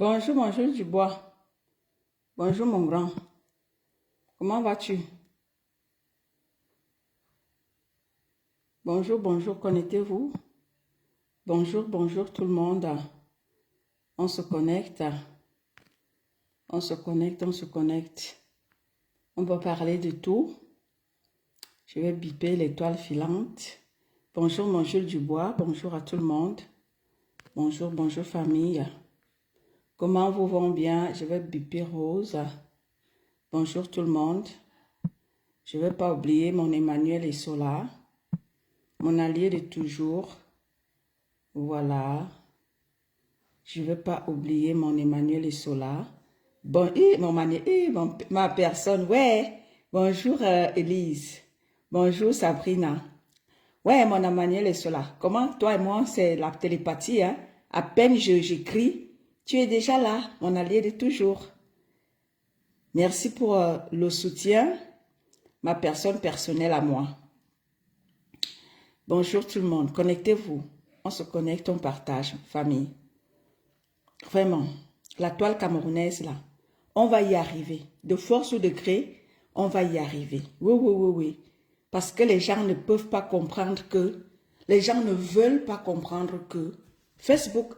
Bonjour, bonjour Dubois. Bonjour mon grand. Comment vas-tu? Bonjour, bonjour, connectez-vous. Bonjour, bonjour tout le monde. On se connecte. On se connecte, on se connecte. On va parler de tout. Je vais biper l'étoile filante. Bonjour mon Jules Dubois. Bonjour à tout le monde. Bonjour, bonjour famille. Comment vous vont bien? Je vais biper Rose. Bonjour tout le monde. Je ne vais pas oublier mon Emmanuel et Sola. Mon allié de toujours. Voilà. Je ne vais pas oublier mon Emmanuel et Sola. Bon, ma personne, ouais. Bonjour Elise. Bonjour Sabrina. Ouais, mon Emmanuel et Sola. Comment toi et moi, c'est la télépathie, hein? À peine j'écris, tu es déjà là, mon allié de toujours. Merci pour le soutien, ma personne personnelle à moi. Bonjour tout le monde, connectez-vous. On se connecte, on partage, famille. Vraiment, la toile camerounaise là, on va y arriver. De force ou de gré, on va y arriver. Oui, oui, oui, oui. Parce que les gens ne peuvent pas comprendre que, les gens ne veulent pas comprendre que Facebook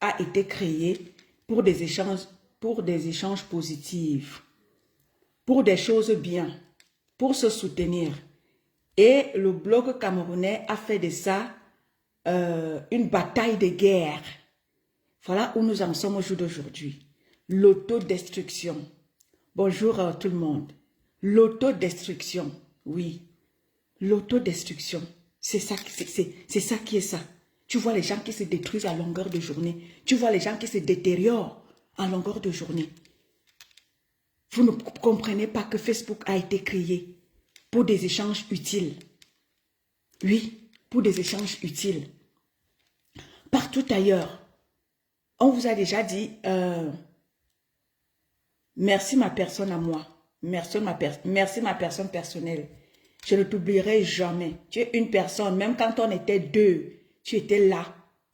a été créé pour des échanges positifs, pour des choses bien, pour se soutenir. Et le blog camerounais a fait de ça une bataille de guerre. Voilà où nous en sommes au jour d'aujourd'hui. L'autodestruction. Bonjour à tout le monde. L'autodestruction, oui. L'autodestruction, c'est ça qui est ça. Tu vois les gens qui se détruisent à longueur de journée. Tu vois les gens qui se détériorent à longueur de journée. Vous ne comprenez pas que Facebook a été créé pour des échanges utiles. Oui, pour des échanges utiles. Partout ailleurs, on vous a déjà dit, merci ma personne à moi, merci ma personne personnelle. Je ne t'oublierai jamais. Tu es une personne, même quand on était deux, tu étais là.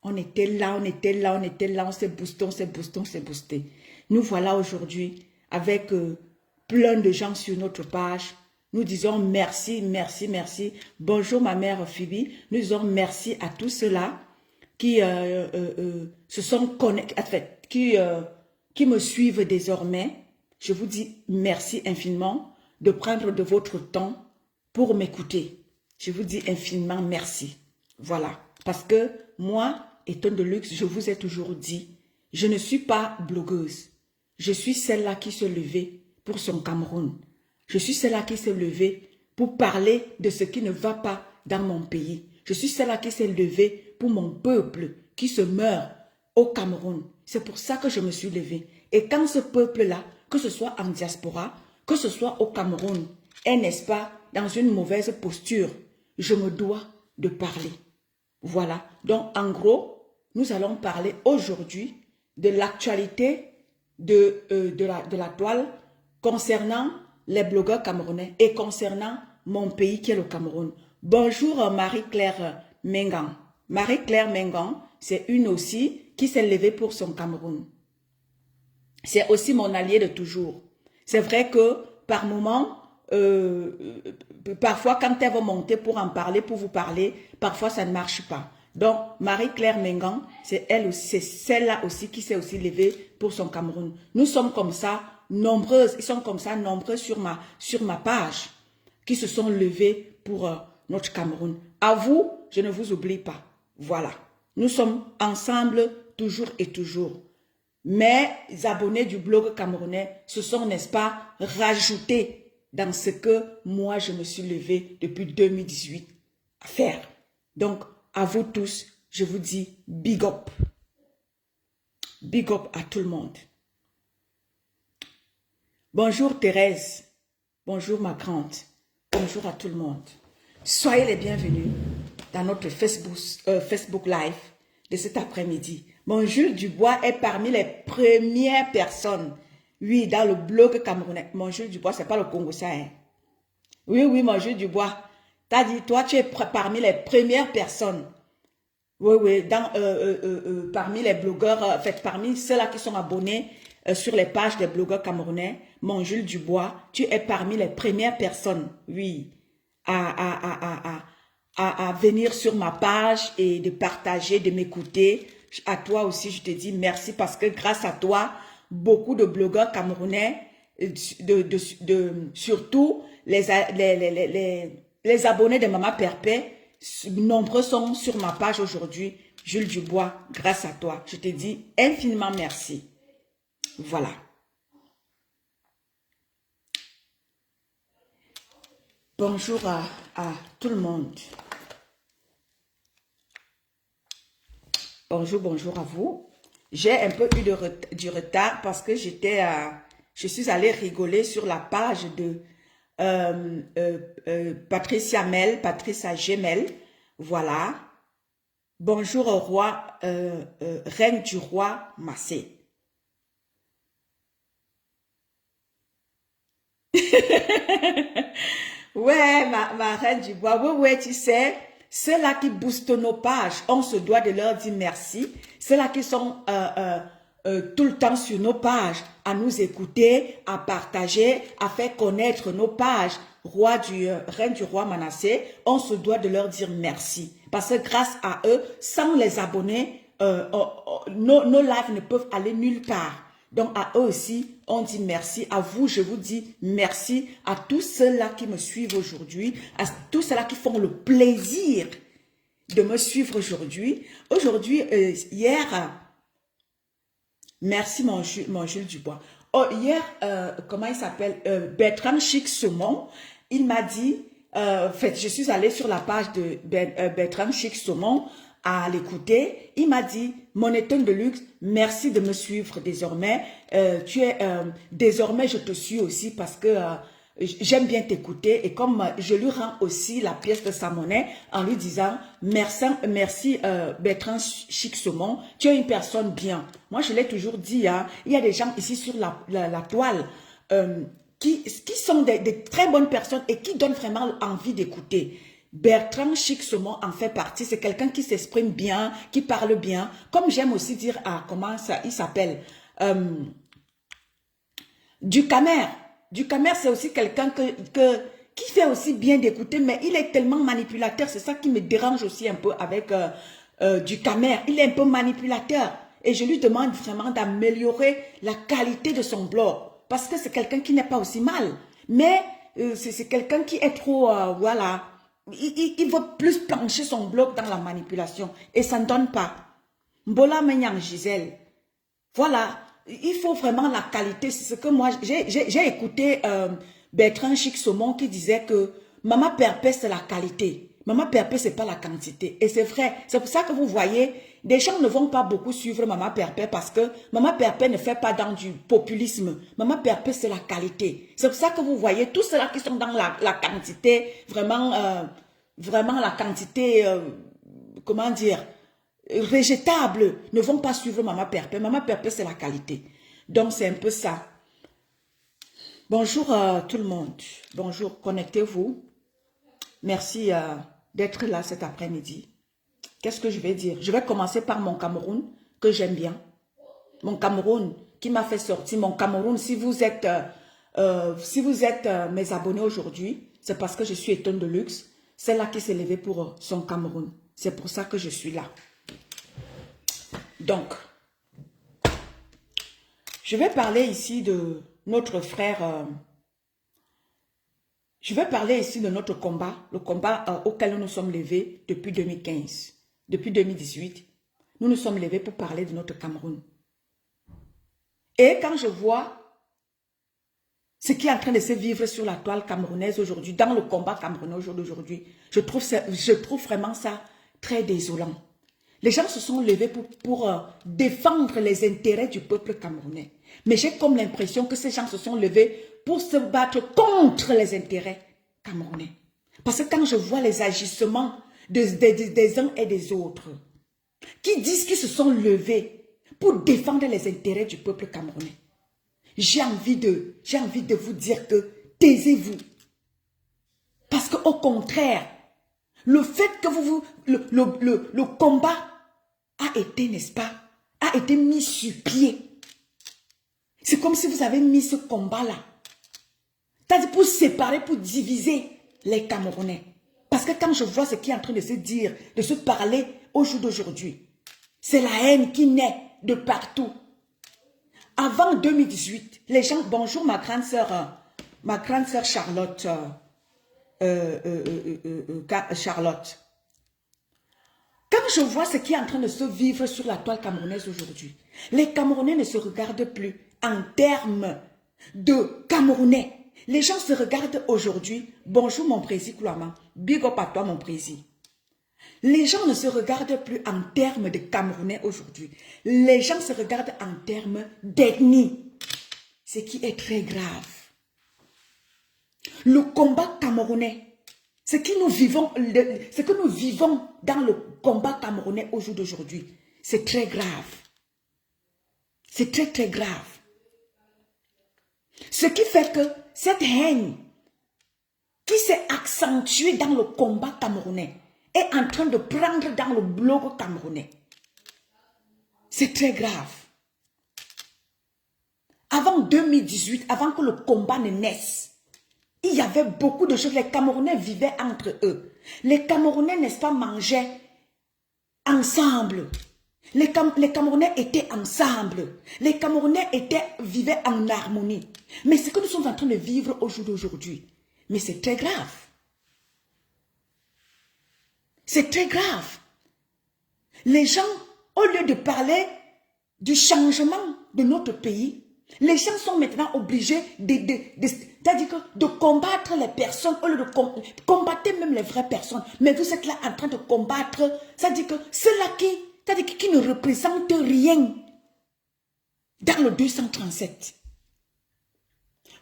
On était là, on était là, on était là, on s'est boosté, on s'est boosté, on s'est boosté. Nous voilà aujourd'hui avec plein de gens sur notre page. Nous disons merci, merci, merci. Bonjour ma mère Phoebe. Nous disons merci à tous ceux-là qui se sont connectés, en fait, qui me suivent désormais. Je vous dis merci infiniment de prendre de votre temps pour m'écouter. Je vous dis infiniment merci. Voilà. Parce que moi, Étonne de Luxe, je vous ai toujours dit, je ne suis pas blogueuse. Je suis celle-là qui se levait pour son Cameroun. Je suis celle-là qui s'est levée pour parler de ce qui ne va pas dans mon pays. Je suis celle-là qui s'est levée pour mon peuple qui se meurt au Cameroun. C'est pour ça que je me suis levée. Et quand ce peuple-là, que ce soit en diaspora, que ce soit au Cameroun, est, n'est-ce pas, dans une mauvaise posture, je me dois de parler. Voilà. Donc, en gros, nous allons parler aujourd'hui de l'actualité de la toile concernant les blogueurs camerounais et concernant mon pays qui est le Cameroun. Bonjour Marie-Claire Mengan. Marie-Claire Mengan, c'est une aussi qui s'est levée pour son Cameroun. C'est aussi mon allié de toujours. C'est vrai que par moment, parfois quand elle va monter pour en parler, pour vous parler, parfois ça ne marche pas. Donc Marie-Claire Mengan, c'est elle aussi, c'est celle-là aussi qui s'est aussi levée pour son Cameroun. Nous sommes comme ça nombreuses, ils sont comme ça nombreux sur ma page, qui se sont levés pour notre Cameroun. À vous, je ne vous oublie pas. Voilà. Nous sommes ensemble toujours et toujours. Mes abonnés du blog camerounais se sont, n'est-ce pas, rajoutés dans ce que moi, je me suis levé depuis 2018 à faire. Donc, à vous tous, je vous dis big up. Big up à tout le monde. Bonjour Thérèse. Bonjour ma grande. Bonjour à tout le monde. Soyez les bienvenus dans notre Facebook Live de cet après-midi. Mon Jules Dubois est parmi les premières personnes. Oui, dans le blog camerounais. Mon Jules Dubois, ce n'est pas le Congo, ça. Hein? Oui, oui, mon Jules Dubois. Tu as dit, toi, tu es parmi les premières personnes Oui, oui, parmi les blogueurs, en fait, parmi ceux-là qui sont abonnés sur les pages des blogueurs camerounais, mon Jules Dubois, tu es parmi les premières personnes, oui, à, à, à, à venir sur ma page et de partager, de m'écouter. À toi aussi, je te dis merci parce que grâce à toi, beaucoup de blogueurs camerounais, surtout les abonnés de Maman Perpé, nombreux sont sur ma page aujourd'hui. Jules Dubois, grâce à toi, je te dis infiniment merci. Voilà. Bonjour à tout le monde. Bonjour, bonjour à vous. J'ai un peu eu du retard parce que je suis allée rigoler sur la page de Patricia Gemel. Voilà. Bonjour au roi, reine du roi Massé. Ouais, ma reine du bois. Oui, ouais, tu sais, ceux-là qui boostent nos pages, on se doit de leur dire merci. Ceux-là qui sont tout le temps sur nos pages, à nous écouter, à partager, à faire connaître nos pages, reine du roi Manassé, on se doit de leur dire merci. Parce que grâce à eux, sans les abonnés, nos lives ne peuvent aller nulle part. Donc à eux aussi, on dit merci. À vous, je vous dis merci. À tous ceux-là qui me suivent aujourd'hui, à tous ceux-là qui font le plaisir de me suivre aujourd'hui. Aujourd'hui, hier, merci mon Jules Dubois. Oh, hier, comment il s'appelle? Bertrand Chic Saumon, il m'a dit, en fait, je suis allée sur la page de Bertrand Chic Saumon à l'écouter. Il m'a dit, mon étonne de luxe, merci de me suivre désormais. Désormais, je te suis aussi parce que j'aime bien t'écouter. Et comme je lui rends aussi la pièce de sa monnaie en lui disant, merci Bertrand Chic Saumon, tu es une personne bien. Moi, je l'ai toujours dit, hein, il y a des gens ici sur la toile qui sont des très bonnes personnes et qui donnent vraiment envie d'écouter. Bertrand Chic Saumon en fait partie. C'est quelqu'un qui s'exprime bien, qui parle bien. Comme j'aime aussi dire, comment ça, il s'appelle Ducamer. Ducamer, c'est aussi quelqu'un qui fait aussi bien d'écouter, mais il est tellement manipulateur. C'est ça qui me dérange aussi un peu avec Ducamer. Il est un peu manipulateur. Et je lui demande vraiment d'améliorer la qualité de son blog. Parce que c'est quelqu'un qui n'est pas aussi mal. Mais c'est quelqu'un qui est trop, voilà... Il veut plus pencher son blog dans la manipulation. Et ça ne donne pas. Mbola Menyang Gisèle. Voilà. Il faut vraiment la qualité. C'est ce que moi, j'ai écouté Bertrand Chic Saumon qui disait que Maman Perpé, c'est la qualité. Maman Perpé, c'est pas la quantité. Et c'est vrai. C'est pour ça que vous voyez, des gens ne vont pas beaucoup suivre Maman Perpé parce que Maman Perpé ne fait pas dans du populisme. Maman Perpé, c'est la qualité. C'est pour ça que vous voyez tous ceux-là qui sont dans la quantité, vraiment la quantité, comment dire, rejetable, ne vont pas suivre Maman Perpé. Maman Perpé, c'est la qualité. Donc, c'est un peu ça. Bonjour tout le monde. Bonjour, connectez-vous. Merci d'être là cet après-midi. Qu'est-ce que je vais dire? Je vais commencer par mon Cameroun, que j'aime bien. Mon Cameroun, qui m'a fait sortir. Mon Cameroun, si vous êtes mes abonnés aujourd'hui, c'est parce que je suis étonne de luxe. C'est là qui s'est levée pour son Cameroun. C'est pour ça que je suis là. Donc, je vais parler ici de notre frère... je vais parler ici de notre combat, le combat auquel nous nous sommes levés depuis 2015. Depuis 2018, nous nous sommes levés pour parler de notre Cameroun. Et quand je vois ce qui est en train de se vivre sur la toile camerounaise aujourd'hui, dans le combat camerounais aujourd'hui, je trouve vraiment ça très désolant. Les gens se sont levés pour défendre les intérêts du peuple camerounais. Mais j'ai comme l'impression que ces gens se sont levés pour se battre contre les intérêts camerounais. Parce que quand je vois les agissements des uns et des autres, qui disent qu'ils se sont levés pour défendre les intérêts du peuple camerounais, j'ai envie de vous dire que taisez-vous. Parce qu'au contraire, le fait que le combat a été, n'est-ce pas, a été mis sur pied. C'est comme si vous avez mis ce combat-là. C'est-à-dire pour séparer, pour diviser les Camerounais. Parce que quand je vois ce qui est en train de se dire, de se parler au jour d'aujourd'hui, c'est la haine qui naît de partout. Avant 2018, les gens, bonjour ma grande sœur Charlotte, Charlotte. Quand je vois ce qui est en train de se vivre sur la toile camerounaise aujourd'hui, les Camerounais ne se regardent plus en termes de Camerounais. Les gens se regardent aujourd'hui. Bonjour mon président Kouama. Big up à toi mon président. Les gens ne se regardent plus en termes de Camerounais aujourd'hui. Les gens se regardent en termes d'ethnie. Ce qui est très grave. Le combat camerounais, ce que nous vivons dans le combat camerounais au jour d'aujourd'hui, c'est très grave. C'est très très grave. Ce qui fait que cette haine qui s'est accentuée dans le combat camerounais est en train de prendre dans le bloc camerounais. C'est très grave. Avant 2018, avant que le combat ne naisse, il y avait beaucoup de choses. Les Camerounais vivaient entre eux. Les Camerounais, n'est-ce pas, mangeaient ensemble. Les Camerounais étaient ensemble. Les Camerounais vivaient en harmonie. Mais ce que nous sommes en train de vivre au jour d'aujourd'hui, mais c'est très grave. C'est très grave. Les gens, au lieu de parler du changement de notre pays, les gens sont maintenant obligés de combattre les personnes, au lieu de combattre même les vraies personnes. Mais vous êtes là en train de combattre, c'est-à-dire que ceux-là qui ne représentent rien dans le 237.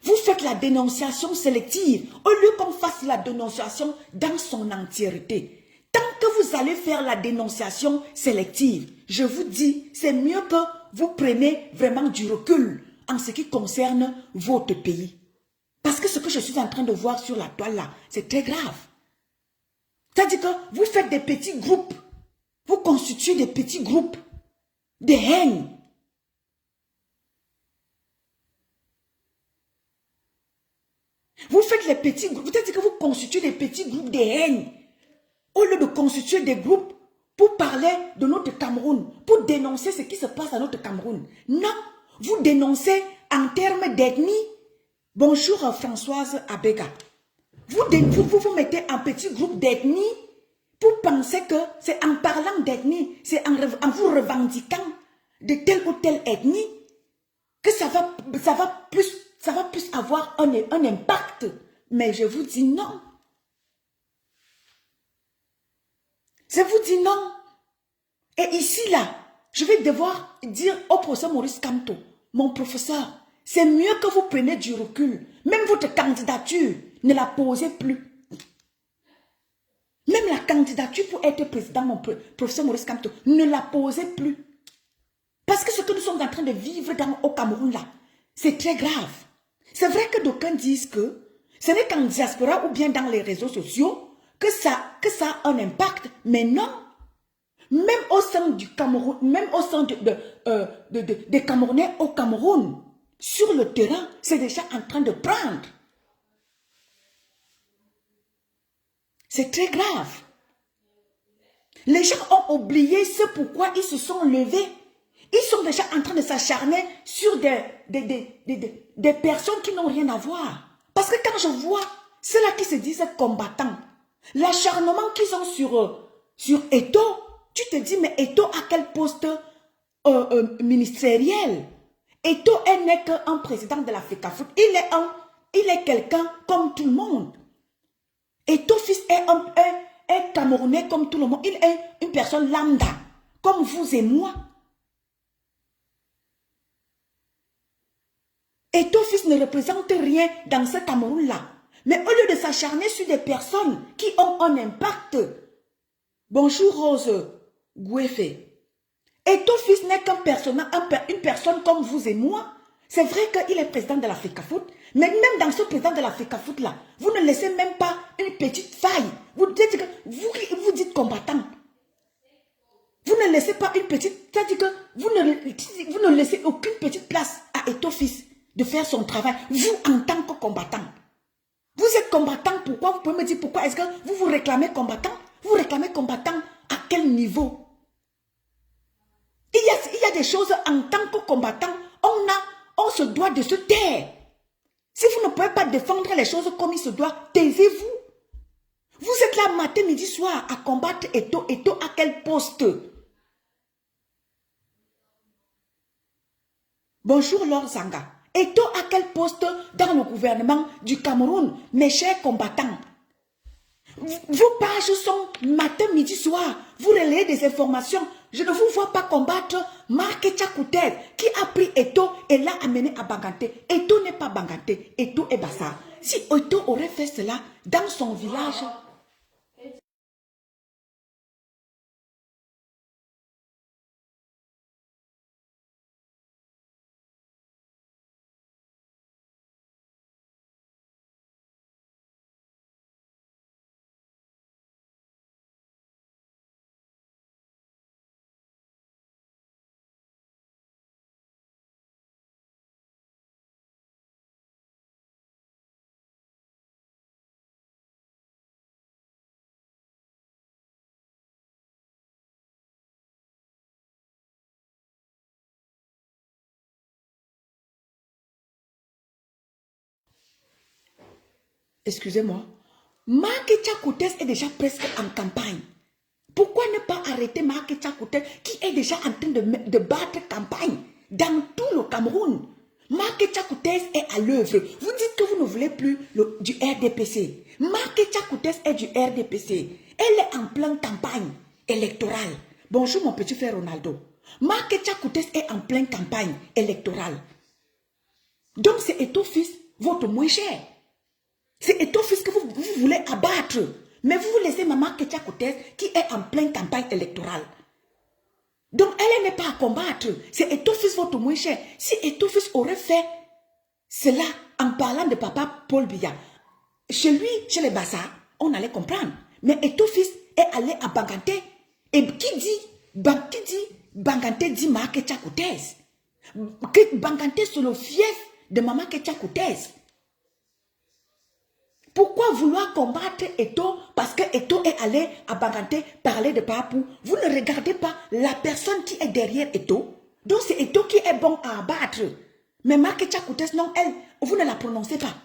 Vous faites la dénonciation sélective, au lieu qu'on fasse la dénonciation dans son entièreté. Tant que vous allez faire la dénonciation sélective, je vous dis, c'est mieux que vous preniez vraiment du recul en ce qui concerne votre pays. Parce que ce que je suis en train de voir sur la toile là, c'est très grave. C'est-à-dire que vous faites des petits groupes, vous constituez des petits groupes de haine. Vous faites les petits groupes, c'est-à-dire que vous constituez des petits groupes de haine. Au lieu de constituer des groupes pour parler de notre Cameroun, pour dénoncer ce qui se passe à notre Cameroun. Non, vous dénoncez en termes d'ethnie. Bonjour Françoise Abega. Vous mettez un petit groupe d'ethnie pour penser que c'est en parlant d'ethnie, c'est en vous revendiquant de telle ou telle ethnie que ça va plus avoir un impact. Mais je vous dis non. Je vous dis non. Et ici, là, je vais devoir dire au professeur Maurice Kamto, mon professeur, c'est mieux que vous preniez du recul. Même votre candidature, ne la posez plus. Même la candidature pour être président, mon professeur Maurice Kamto, ne la posez plus. Parce que ce que nous sommes en train de vivre au Cameroun, là, c'est très grave. C'est vrai que d'aucuns disent que ce n'est qu'en diaspora ou bien dans les réseaux sociaux que ça a un impact, mais non. Même au sein du Cameroun, même au sein des Camerounais au Cameroun, sur le terrain, c'est déjà en train de prendre. C'est très grave. Les gens ont oublié ce pourquoi ils se sont levés. Ils sont déjà en train de s'acharner sur des personnes qui n'ont rien à voir. Parce que quand je vois ceux-là qui se disent combattants, l'acharnement qu'ils ont sur Eto, tu te dis, mais Eto a quel poste ministériel? Eto n'est qu'un président de la FECAFOOT. Il est quelqu'un comme tout le monde. Eto fils est Camerounais comme tout le monde. Il est une personne lambda, comme vous et moi. Eto fils ne représente rien dans ce Cameroun-là. Mais au lieu de s'acharner sur des personnes qui ont un impact. Bonjour Rose Gouefé. Eto fils n'est une personne comme vous et moi. C'est vrai qu'il est président de la FECAFOOT, mais même dans ce président de la FECAFOOT là, vous ne laissez même pas une petite faille. Vous dites combattant. Vous ne laissez pas une petite... C'est-à-dire que vous ne laissez aucune petite place à Eto'o fils de faire son travail. Vous, en tant que combattant. Vous êtes combattant, pourquoi? Vous pouvez me dire pourquoi? Est-ce que vous vous réclamez combattant? Vous réclamez combattant à quel niveau? Il y a des choses en tant que combattant, on se doit de se taire. Si vous ne pouvez pas défendre les choses comme il se doit, taisez-vous. Vous êtes là matin, midi, soir à combattre Eto'o. Eto'o à quel poste? Bonjour Lord Zanga. Eto'o à quel poste dans le gouvernement du Cameroun, mes chers combattants? Vos pages sont matin, midi, soir. Vous relayez des informations. Je ne vous vois pas combattre Marc Tchakoutez qui a pris Eto'o et l'a amené à Banganté. Eto'o n'est pas Banganté, Eto'o est Bassa. Si Eto'o aurait fait cela dans son village... Excusez-moi. Marc Tchakoutez est déjà presque en campagne. Pourquoi ne pas arrêter Marc Tchakoutez qui est déjà en train de battre campagne dans tout le Cameroun? Marc Tchakoutez est à l'œuvre. Vous dites que vous ne voulez plus du RDPC. Marc Tchakoutez est du RDPC. Elle est en pleine campagne électorale. Bonjour mon petit frère Ronaldo. Marc Tchakoutez est en pleine campagne électorale. Donc c'est Eto'o fils, votre moins cher. C'est Eto'o fils que vous voulez abattre. Mais vous laissez Maman Ketia Koutez qui est en pleine campagne électorale. Donc elle n'est pas à combattre. C'est Eto'o fils votre moins cher. Si Eto'o fils aurait fait cela en parlant de papa Paul Biya, chez lui, chez les Bassa, on allait comprendre. Mais Eto'o fils est allé à Banganté. Et qui dit Banganté dit Maman Ketia Koutez. Banganté c'est le fief de Maman Ketia Koutez. Pourquoi vouloir combattre Eto'o? Parce que Eto'o est allé à Banganté parler de Papou. Vous ne regardez pas la personne qui est derrière Eto'o. Donc c'est Eto'o qui est bon à abattre. Mais Marc Tchakoutez, non, elle, vous ne la prononcez pas.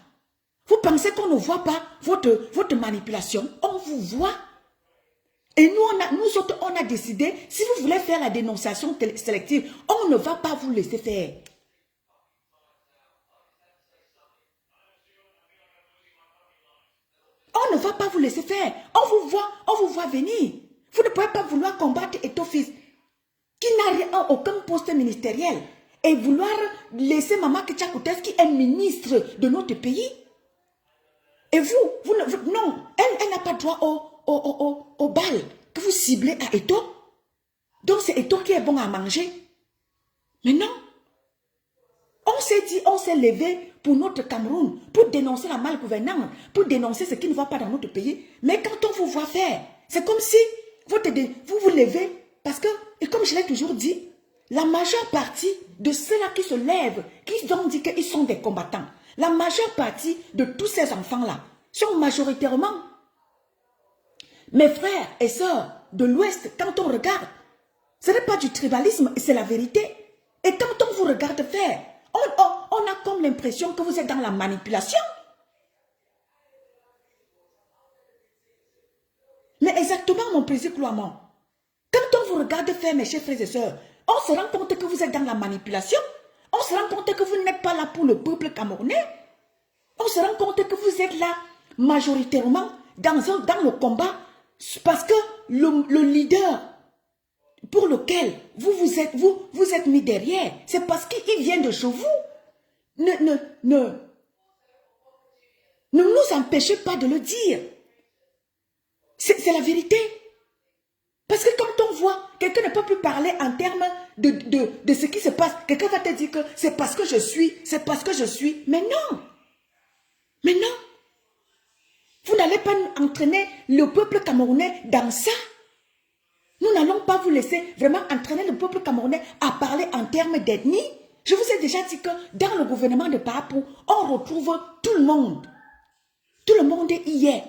Vous pensez qu'on ne voit pas votre manipulation? On vous voit. Et nous autres, on a décidé, si vous voulez faire la dénonciation sélective, on ne va pas vous laisser faire. On ne va pas vous laisser faire. On vous voit venir. Vous ne pouvez pas vouloir combattre Eto'o fils qui n'a aucun poste ministériel et vouloir laisser Maman Ketia Koutez qui est ministre de notre pays. Et non, elle n'a pas droit au bal que vous ciblez à Eto'o. Donc c'est Eto'o qui est bon à manger. Mais non. On s'est dit, on s'est levé pour notre Cameroun, pour dénoncer la malgouvernance, pour dénoncer ce qui ne va pas dans notre pays. Mais quand on vous voit faire, c'est comme si vous vous levez, parce que, et comme je l'ai toujours dit, la majeure partie de ceux-là qui se lèvent, qui ont dit qu'ils sont des combattants, la majeure partie de tous ces enfants-là sont majoritairement mes frères et sœurs de l'Ouest. Quand on regarde, ce n'est pas du tribalisme, c'est la vérité. Et quand on vous regarde faire, on a comme l'impression que vous êtes dans la manipulation. Mais exactement, mon président Cloamont. Quand on vous regarde faire, mes chers frères et sœurs, on se rend compte que vous êtes dans la manipulation. On se rend compte que vous n'êtes pas là pour le peuple camerounais. On se rend compte que vous êtes là majoritairement dans le combat parce que le leader pour lequel vous êtes mis derrière, c'est parce qu'il vient de chez vous. Ne nous empêchez pas de le dire. C'est la vérité. Parce que quand on voit, quelqu'un ne peut plus parler en termes de ce qui se passe. Quelqu'un va te dire que c'est parce que je suis. Mais non. Mais non. Vous n'allez pas entraîner le peuple camerounais dans ça. Nous n'allons pas vous laisser vraiment entraîner le peuple camerounais à parler en termes d'ethnie. Je vous ai déjà dit que dans le gouvernement de Papou, on retrouve tout le monde. Tout le monde y est.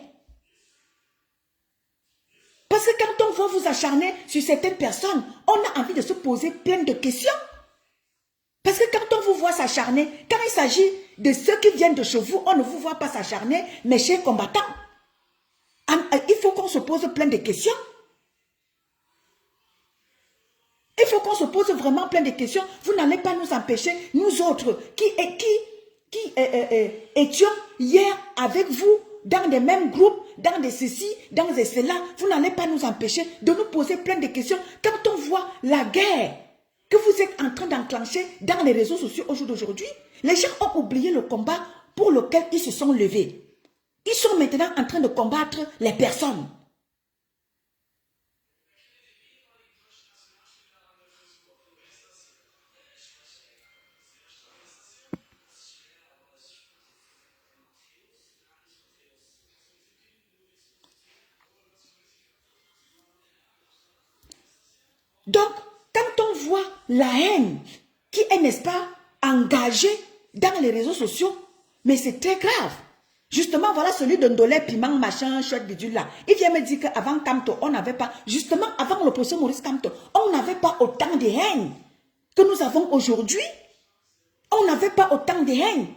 Parce que quand on va vous acharner sur certaines personnes, on a envie de se poser plein de questions. Parce que quand on vous voit s'acharner, quand il s'agit de ceux qui viennent de chez vous, on ne vous voit pas s'acharner, mes chers combattants. Il faut qu'on se pose plein de questions. Il faut qu'on se pose vraiment plein de questions. Vous n'allez pas nous empêcher, nous autres, qui étions hier avec vous, dans des mêmes groupes, dans des ceci, dans des cela, vous n'allez pas nous empêcher de nous poser plein de questions. Quand on voit la guerre que vous êtes en train d'enclencher dans les réseaux sociaux au jour d'aujourd'hui, les gens ont oublié le combat pour lequel ils se sont levés. Ils sont maintenant en train de combattre les personnes. Donc, quand on voit la haine qui est, n'est-ce pas, engagée dans les réseaux sociaux, mais c'est très grave. Justement, voilà celui de Ndolé, Piment, machin, chouette, bidule là. Il vient me dire qu'avant Kamto, on n'avait pas, justement, avant le procès Maurice Kamto, on n'avait pas autant de haine que nous avons aujourd'hui. On n'avait pas autant de haine.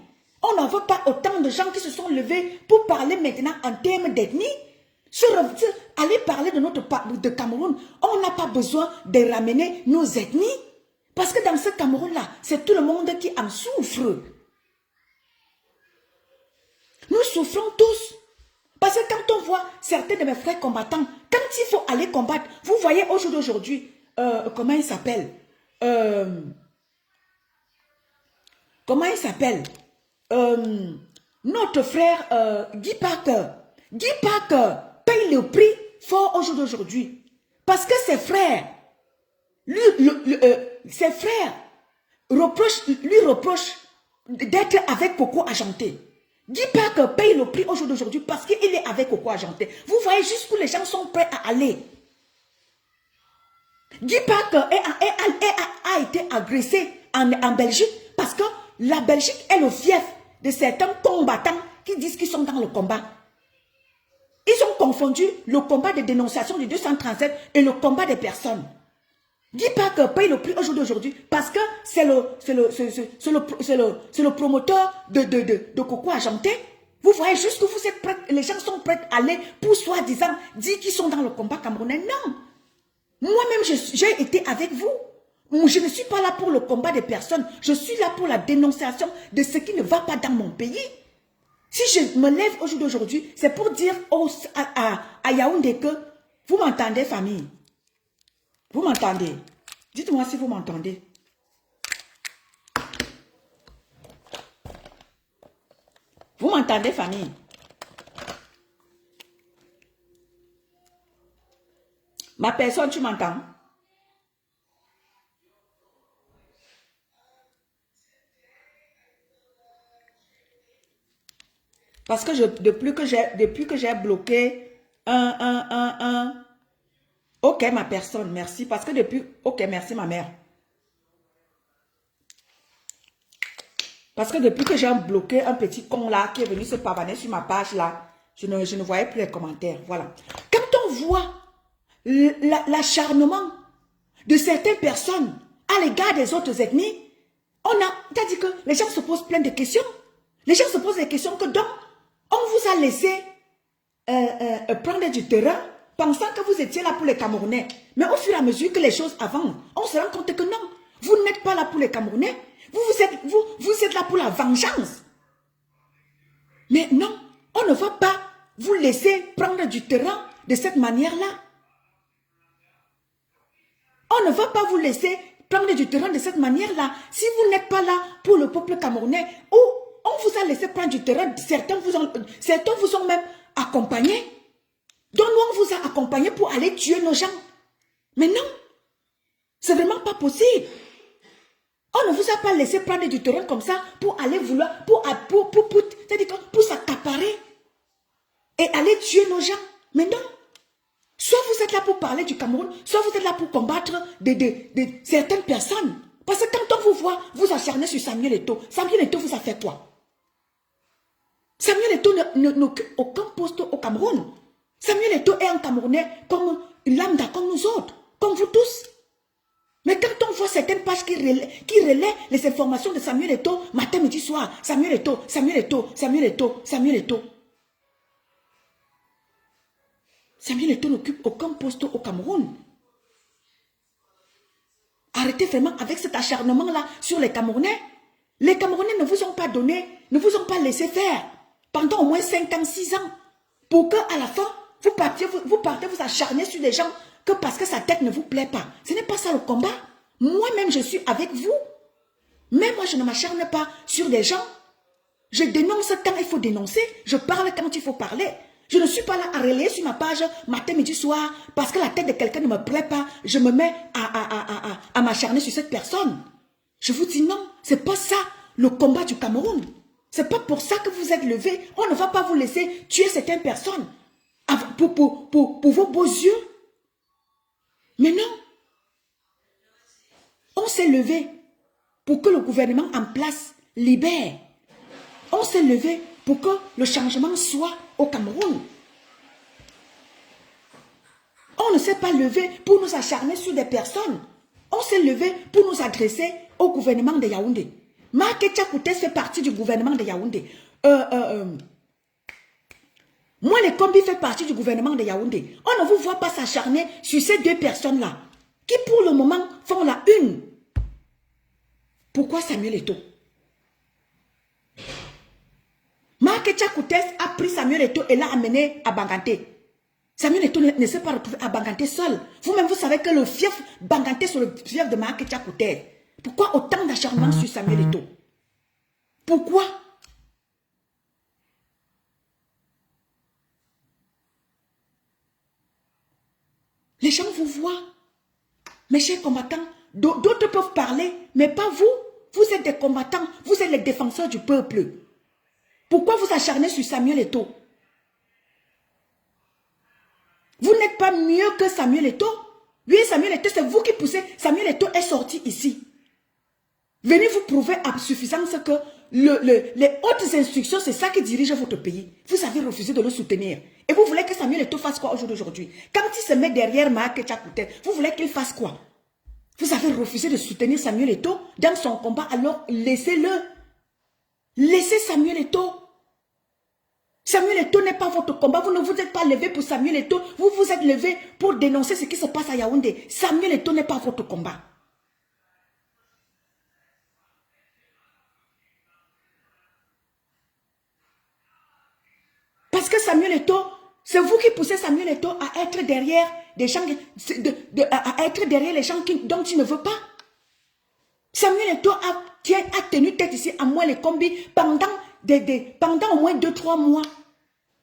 On n'avait pas autant de gens qui se sont levés pour parler maintenant en termes d'ethnie. Aller parler de Cameroun, on n'a pas besoin de ramener nos ethnies. Parce que dans ce Cameroun-là, c'est tout le monde qui en souffre. Nous souffrons tous. Parce que quand on voit certains de mes frères combattants, quand il faut aller combattre, vous voyez au jour d'aujourd'hui, comment il s'appelle? Comment il s'appelle? Notre frère Guy Parker. Guy Parker paye le prix fort au jour d'aujourd'hui. Parce que ses frères, ses frères lui reprochent d'être avec Coco Argenté. Guy Parker paye le prix au jour d'aujourd'hui parce qu'il est avec Coco Argenté. Vous voyez jusqu'où les gens sont prêts à aller. Guy Parker a été agressé en Belgique parce que la Belgique est le fief de certains combattants qui disent qu'ils sont dans le combat. Ils ont confondu le combat de dénonciation du 237 et le combat des personnes. Guy Parker paye le prix au jour d'aujourd'hui parce que c'est le promoteur de Coco Argenté. Vous voyez juste que vous êtes prêts, les gens sont prêts à aller pour soi-disant dire qu'ils sont dans le combat camerounais. Non. Moi-même, j'ai été avec vous. Je ne suis pas là pour le combat des personnes. Je suis là pour la dénonciation de ce qui ne va pas dans mon pays. Si je me lève au jour d'aujourd'hui, c'est pour dire à Yaoundé que vous m'entendez, famille. Vous m'entendez? Dites-moi si vous m'entendez. Vous m'entendez, famille? Ma personne, tu m'entends? Parce que depuis que j'ai bloqué ok, ma personne, merci. Parce que depuis... Ok, merci, ma mère. Parce que depuis que j'ai bloqué un petit con là qui est venu se pavaner sur ma page là, je ne voyais plus les commentaires. Voilà. Quand on voit l'acharnement de certaines personnes à l'égard des autres ethnies, c'est-à-dire que les gens se posent plein de questions. Les gens se posent des questions que donc, on vous a laissé prendre du terrain pensant que vous étiez là pour les Camerounais. Mais au fur et à mesure que les choses avancent, on se rend compte que non, vous n'êtes pas là pour les Camerounais. Vous êtes là pour la vengeance. Mais non, on ne va pas vous laisser prendre du terrain de cette manière-là. On ne va pas vous laisser prendre du terrain de cette manière-là. Si vous n'êtes pas là pour le peuple camerounais, ou on vous a laissé prendre du terrain, certains vous ont même accompagné. Donc nous, on vous a accompagné pour aller tuer nos gens. Mais non, c'est vraiment pas possible. On ne vous a pas laissé prendre du terrain comme ça pour aller vouloir, c'est-à-dire pour s'accaparer et aller tuer nos gens. Mais non. Soit vous êtes là pour parler du Cameroun, soit vous êtes là pour combattre certaines personnes. Parce que quand on vous voit, vous acharnez sur Samuel Eto'o. Samuel Eto'o vous a fait quoi? Samuel Eto'o n'occupe aucun poste au Cameroun. Samuel Eto'o est un Camerounais comme lambda, comme nous autres, comme vous tous. Mais quand on voit certaines pages qui relaient les informations de Samuel Eto'o, matin, midi, soir, Samuel Eto'o, Samuel Eto'o, Samuel Eto'o, Samuel Eto'o. Samuel Eto'o n'occupe aucun poste au Cameroun. Arrêtez vraiment avec cet acharnement-là sur les Camerounais. Les Camerounais ne vous ont pas donné, ne vous ont pas laissé faire pendant au moins 5 ans, 6 ans. Pour qu'à la fin, vous partez vous acharner sur les gens que parce que sa tête ne vous plaît pas. Ce n'est pas ça le combat. Moi-même, je suis avec vous. Mais moi, je ne m'acharne pas sur les gens. Je dénonce quand il faut dénoncer. Je parle quand il faut parler. Je ne suis pas là à relayer sur ma page matin, midi, soir, parce que la tête de quelqu'un ne me plaît pas. Je me mets à m'acharner sur cette personne. Je vous dis non, c'est pas ça le combat du Cameroun. C'est pas pour ça que vous êtes levés. On ne va pas vous laisser tuer certaines personnes pour vos beaux yeux. Mais non. On s'est levé pour que le gouvernement en place libère. On s'est levé pour que le changement soit au Cameroun. On ne s'est pas levé pour nous acharner sur des personnes. On s'est levé pour nous adresser au gouvernement de Yaoundé. Marc Tchakoutès fait partie du gouvernement de Yaoundé. Moi, les combis fait partie du gouvernement de Yaoundé. On ne vous voit pas s'acharner sur ces deux personnes-là, qui pour le moment font la une. Pourquoi Samuel Eto'o? Marc Tchakoutès a pris Samuel Eto'o et l'a amené à Banganté. Samuel Eto'o ne s'est pas retrouvé à Banganté seul. Vous-même, vous savez que le fief Banganté, c'est le fief de Marc Tchakoutès. Pourquoi autant d'acharnement sur Samuel Eto'o? Pourquoi? Les gens vous voient. Mes chers combattants, d'autres peuvent parler, mais pas vous. Vous êtes des combattants, vous êtes les défenseurs du peuple. Pourquoi vous acharnez sur Samuel Eto'o? Vous n'êtes pas mieux que Samuel Eto'o. Oui, Samuel Eto'o, c'est vous qui poussez. Samuel Eto'o est sorti ici. Venez vous prouver à suffisance que les hautes instructions, c'est ça qui dirige votre pays. Vous avez refusé de le soutenir. Et vous voulez que Samuel Eto'o fasse quoi au jour d'aujourd'hui? Quand il se met derrière Marc Tchakoutès, vous voulez qu'il fasse quoi? Vous avez refusé de soutenir Samuel Eto'o dans son combat, alors laissez-le. Laissez Samuel Eto'o. Samuel Eto'o n'est pas votre combat. Vous ne vous êtes pas levé pour Samuel Eto'o. Vous vous êtes levé pour dénoncer ce qui se passe à Yaoundé. Samuel Eto'o n'est pas votre combat. Parce que Samuel Eto'o, c'est vous qui poussez Samuel Eto'o à être derrière des gens, à être derrière les gens dont il ne veut pas. Samuel Eto'o a tenu tête ici à moi les combis pendant au moins 2-3 mois.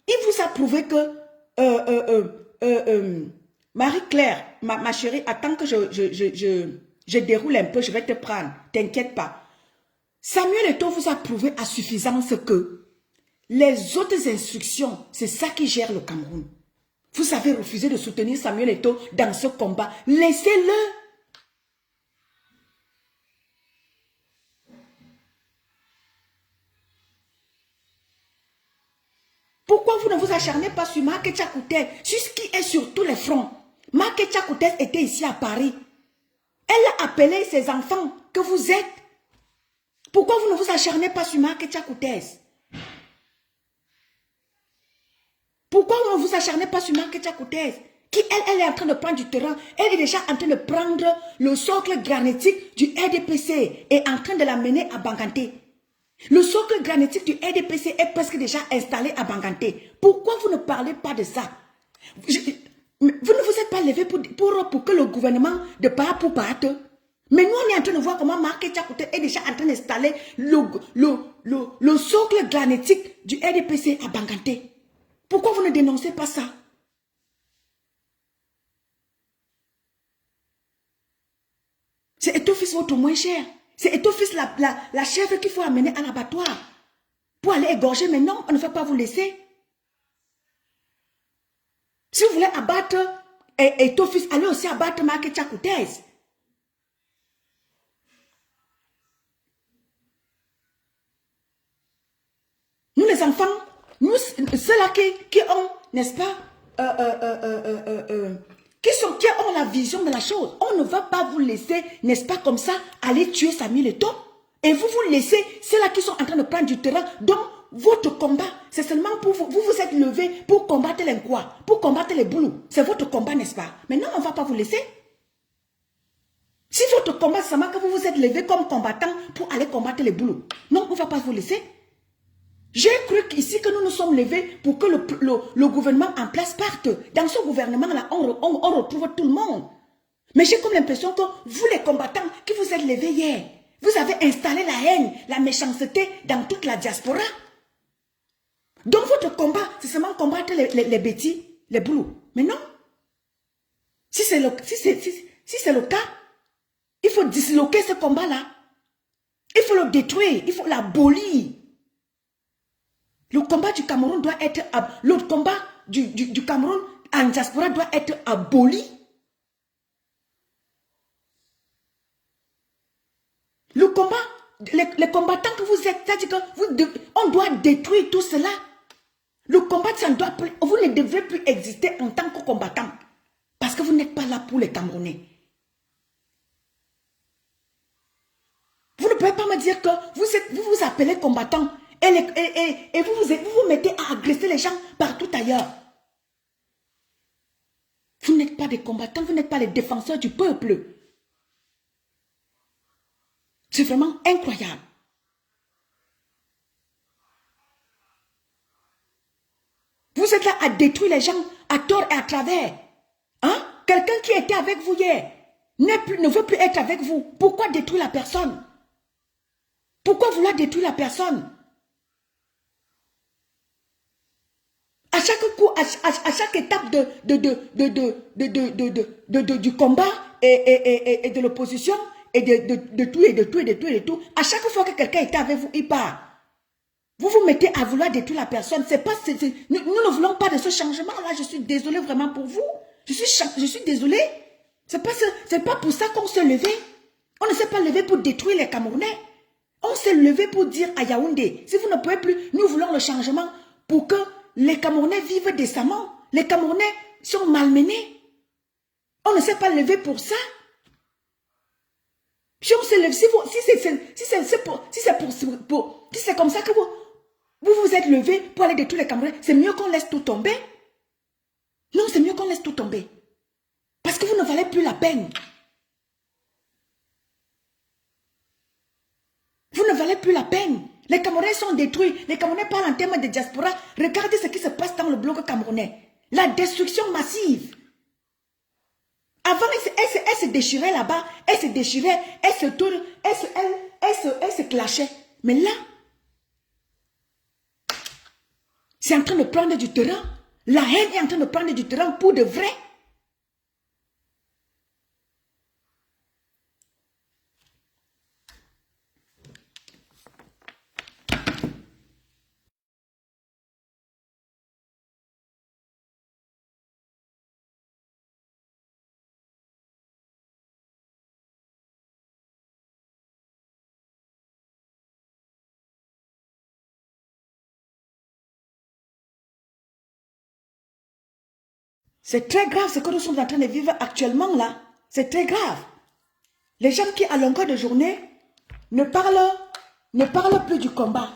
Il vous a prouvé que Marie-Claire, ma chérie, attends que je déroule un peu, je vais te prendre, t'inquiète pas. Samuel Eto'o vous a prouvé à suffisance que les autres instructions, c'est ça qui gère le Cameroun. Vous avez refusé de soutenir Samuel Eto'o dans ce combat. Laissez-le. Pourquoi vous ne vous acharnez pas sur Marc Tchakoutès, sur ce qui est sur tous les fronts? Marc Tchakoutès était ici à Paris. Elle a appelé ses enfants que vous êtes. Pourquoi vous ne vous acharnez pas sur Marc Tchakoutès? Pourquoi vous ne vous acharnez pas sur Marc Tchakoutès? Qui, elle est en train de prendre du terrain. Elle est déjà en train de prendre le socle granitique du RDPC et en train de l'amener à Banganté. Le socle granitique du RDPC est presque déjà installé à Banganté. Pourquoi vous ne parlez pas de ça? Vous ne vous êtes pas levé pour que le gouvernement de Parapou parte. Mais nous, on est en train de voir comment Marc Tchakoutès est déjà en train d'installer le socle granitique du RDPC à Banganté. Pourquoi vous ne dénoncez pas ça? C'est Eto'o-Fils votre moins cher. C'est Eto'o-Fils la chèvre qu'il faut amener à l'abattoir pour aller égorger. Mais non, on ne va pas vous laisser. Si vous voulez abattre Et ton fils allait aussi abattre Makecha Koutez. Nous les enfants, nous, ceux-là qui ont, n'est-ce pas, qui ont la vision de la chose, on ne va pas vous laisser, n'est-ce pas, comme ça, aller tuer Samuel Eto'o. Et vous laissez ceux-là qui sont en train de prendre du terrain. Donc, votre combat, c'est seulement pour vous. Vous vous êtes levés pour combattre les quoi, pour combattre les boulous. C'est votre combat, n'est-ce pas? Mais non, on ne va pas vous laisser. Si votre combat, c'est seulement que vous vous êtes levés comme combattants pour aller combattre les boulous. Non, on ne va pas vous laisser. J'ai cru ici que nous nous sommes levés pour que le gouvernement en place parte. Dans ce gouvernement-là, on retrouve tout le monde. Mais j'ai comme l'impression que vous, les combattants, qui vous êtes levés hier, vous avez installé la haine, la méchanceté dans toute la diaspora. Donc votre combat, c'est seulement combattre les bêtis, les boulous. Mais non. Si c'est le cas, il faut disloquer ce combat-là. Il faut le détruire, il faut l'abolir. Le combat du Cameroun doit être... Le combat du Cameroun en diaspora doit être aboli. Le combat, les combattants que vous êtes, c'est-à-dire qu'on doit détruire tout cela. Le combat, vous ne devez plus exister en tant que combattant. Parce que vous n'êtes pas là pour les Camerounais. Vous ne pouvez pas me dire que vous vous appelez combattant et vous vous mettez à agresser les gens partout ailleurs. Vous n'êtes pas des combattants, vous n'êtes pas les défenseurs du peuple. C'est vraiment incroyable. Vous êtes là à détruire les gens à tort et à travers. Hein? Quelqu'un qui était avec vous hier ne veut plus être avec vous. Pourquoi détruire la personne? Pourquoi vouloir détruire la personne? À chaque coup, à chaque étape du combat et de l'opposition et de tout, à chaque fois que quelqu'un était avec vous, il part. Vous vous mettez à vouloir détruire la personne. Nous ne voulons pas de ce changement-là. Je suis désolée vraiment pour vous. Je suis désolée. C'est pas pour ça qu'on s'est levé. On ne s'est pas levé pour détruire les Camerounais. On s'est levé pour dire à Yaoundé, si vous ne pouvez plus, nous voulons le changement pour que les Camerounais vivent décemment. Les Camerounais sont malmenés. On ne s'est pas levé pour ça. Si on s'est levé, si c'est comme ça que vous êtes levé pour aller détruire les Camerounais, c'est mieux qu'on laisse tout tomber. Non, c'est mieux qu'on laisse tout tomber. Parce que vous ne valez plus la peine. Vous ne valez plus la peine. Les Camerounais sont détruits. Les Camerounais parlent en termes de diaspora. Regardez ce qui se passe dans le bloc camerounais. La destruction massive. Avant, elle se déchirait là-bas. Elle se déchirait. Elle se tourne. Elle se clashait. Mais là, c'est en train de prendre du terrain. La haine est en train de prendre du terrain pour de vrai. C'est très grave ce que nous sommes en train de vivre actuellement là. C'est très grave. Les gens qui à longueur de journée ne parlent plus du combat.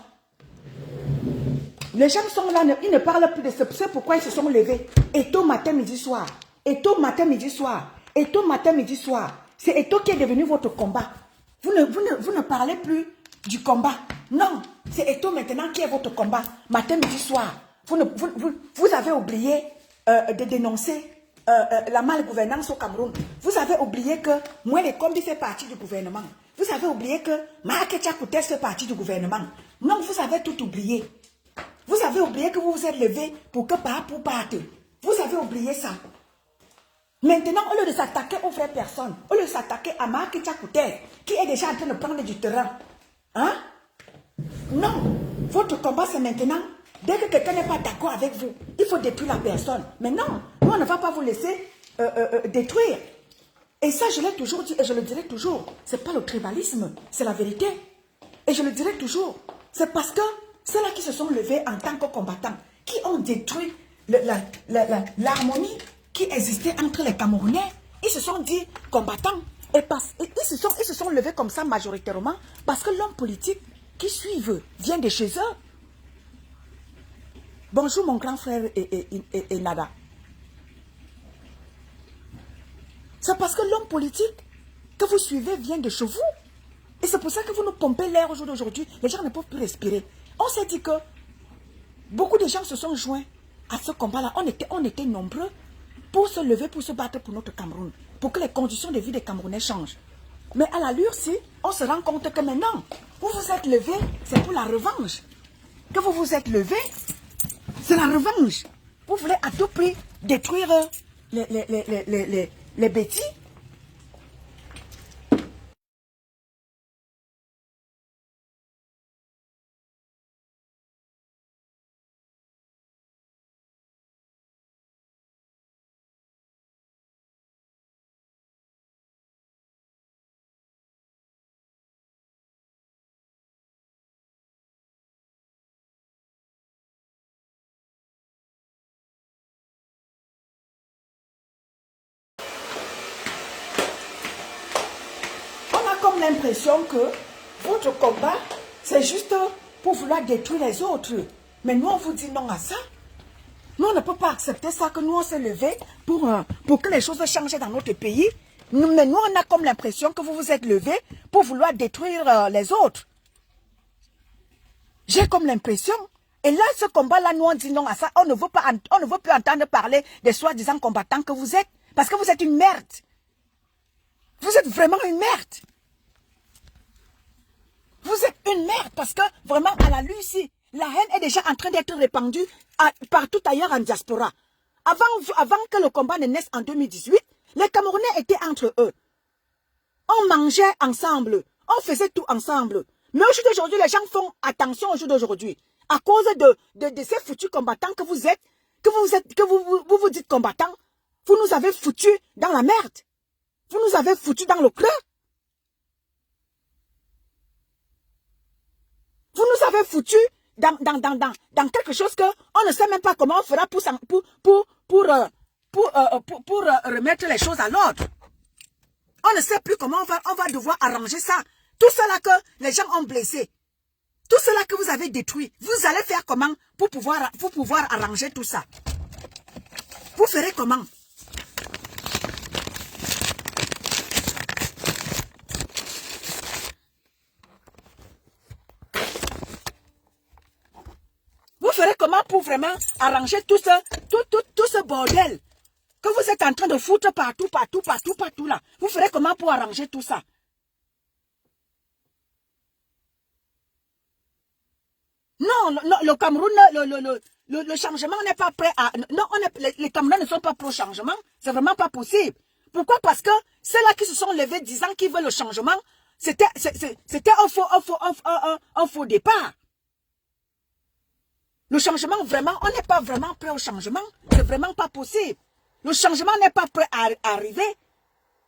Les gens sont là, ils ne parlent plus de ce. C'est pourquoi ils se sont levés. Eto'o matin, midi, soir. Eto'o matin, midi, soir. Eto'o matin, midi, soir. C'est Eto'o qui est devenu votre combat. Vous ne parlez plus du combat. Non, c'est Eto'o maintenant qui est votre combat. Matin, midi, soir. Vous avez oublié de dénoncer la malgouvernance au Cameroun. Vous avez oublié que Moelle Kombi fait partie du gouvernement. Vous avez oublié que Makecha Koutez fait partie du gouvernement. Non, vous avez tout oublié. Vous avez oublié que vous vous êtes levé pour que pour partir. Vous avez oublié ça. Maintenant, au lieu de s'attaquer aux vraies personnes, au lieu de s'attaquer à Makecha Koutez, qui est déjà en train de prendre du terrain, hein? Non, votre combat c'est maintenant. Dès que quelqu'un n'est pas d'accord avec vous, il faut détruire la personne. Mais non, nous on ne va pas vous laisser détruire. Et ça, je l'ai toujours dit et je le dirai toujours. Ce n'est pas le tribalisme, c'est la vérité. Et je le dirai toujours. C'est parce que ceux-là qui se sont levés en tant que combattants, qui ont détruit l'harmonie qui existait entre les Camerounais, ils se sont dit combattants. Et ils se sont levés comme ça majoritairement parce que l'homme politique qui suivent vient de chez eux. Bonjour mon grand frère et Nada. C'est parce que l'homme politique que vous suivez vient de chez vous. Et c'est pour ça que vous nous pompez l'air au jour d'aujourd'hui. Les gens ne peuvent plus respirer. On s'est dit que beaucoup de gens se sont joints à ce combat-là. On était nombreux pour se lever, pour se battre pour notre Cameroun. Pour que les conditions de vie des Camerounais changent. Mais à l'allure-ci, on se rend compte que maintenant, vous vous êtes levés, c'est pour la revanche. Que vous vous êtes levés, c'est la revanche. Vous voulez à tout prix détruire les bêtises. Comme l'impression que votre combat, c'est juste pour vouloir détruire les autres. Mais nous, on vous dit non à ça. Nous, on ne peut pas accepter ça, que nous, on s'est levé pour que les choses changent dans notre pays. Mais nous, on a comme l'impression que vous vous êtes levés pour vouloir détruire les autres. J'ai comme l'impression. Et là, ce combat-là, nous, on dit non à ça. On ne veut plus entendre parler des soi-disant combattants que vous êtes. Parce que vous êtes une merde. Vous êtes vraiment une merde. Vous êtes une merde parce que vraiment à la Lucie, la haine est déjà en train d'être répandue partout ailleurs en diaspora. Avant que le combat ne naisse en 2018, les Camerounais étaient entre eux. On mangeait ensemble, on faisait tout ensemble. Mais aujourd'hui, les gens font attention au jour d'aujourd'hui. À cause de ces foutus combattants que vous êtes, que vous dites combattants, vous nous avez foutus dans la merde. Vous nous avez foutus dans le creux. Vous nous avez foutus dans quelque chose que on ne sait même pas comment on fera pour remettre les choses à l'ordre. On ne sait plus comment on va devoir arranger ça. Tout cela que les gens ont blessé, tout cela que vous avez détruit, vous allez faire comment pour pouvoir arranger tout ça? Vous ferez comment? Vous ferez comment pour vraiment arranger tout ce bordel que vous êtes en train de foutre partout là? Vous ferez comment pour arranger tout ça? Non, le Cameroun, le changement n'est pas prêt à... Non, les Camerounais ne sont pas pro changement. C'est vraiment pas possible. Pourquoi? Parce que ceux-là qui se sont levés disant qu'ils veulent le changement, c'était un faux départ. Le changement, vraiment, on n'est pas vraiment prêt au changement. C'est vraiment pas possible. Le changement n'est pas prêt à arriver.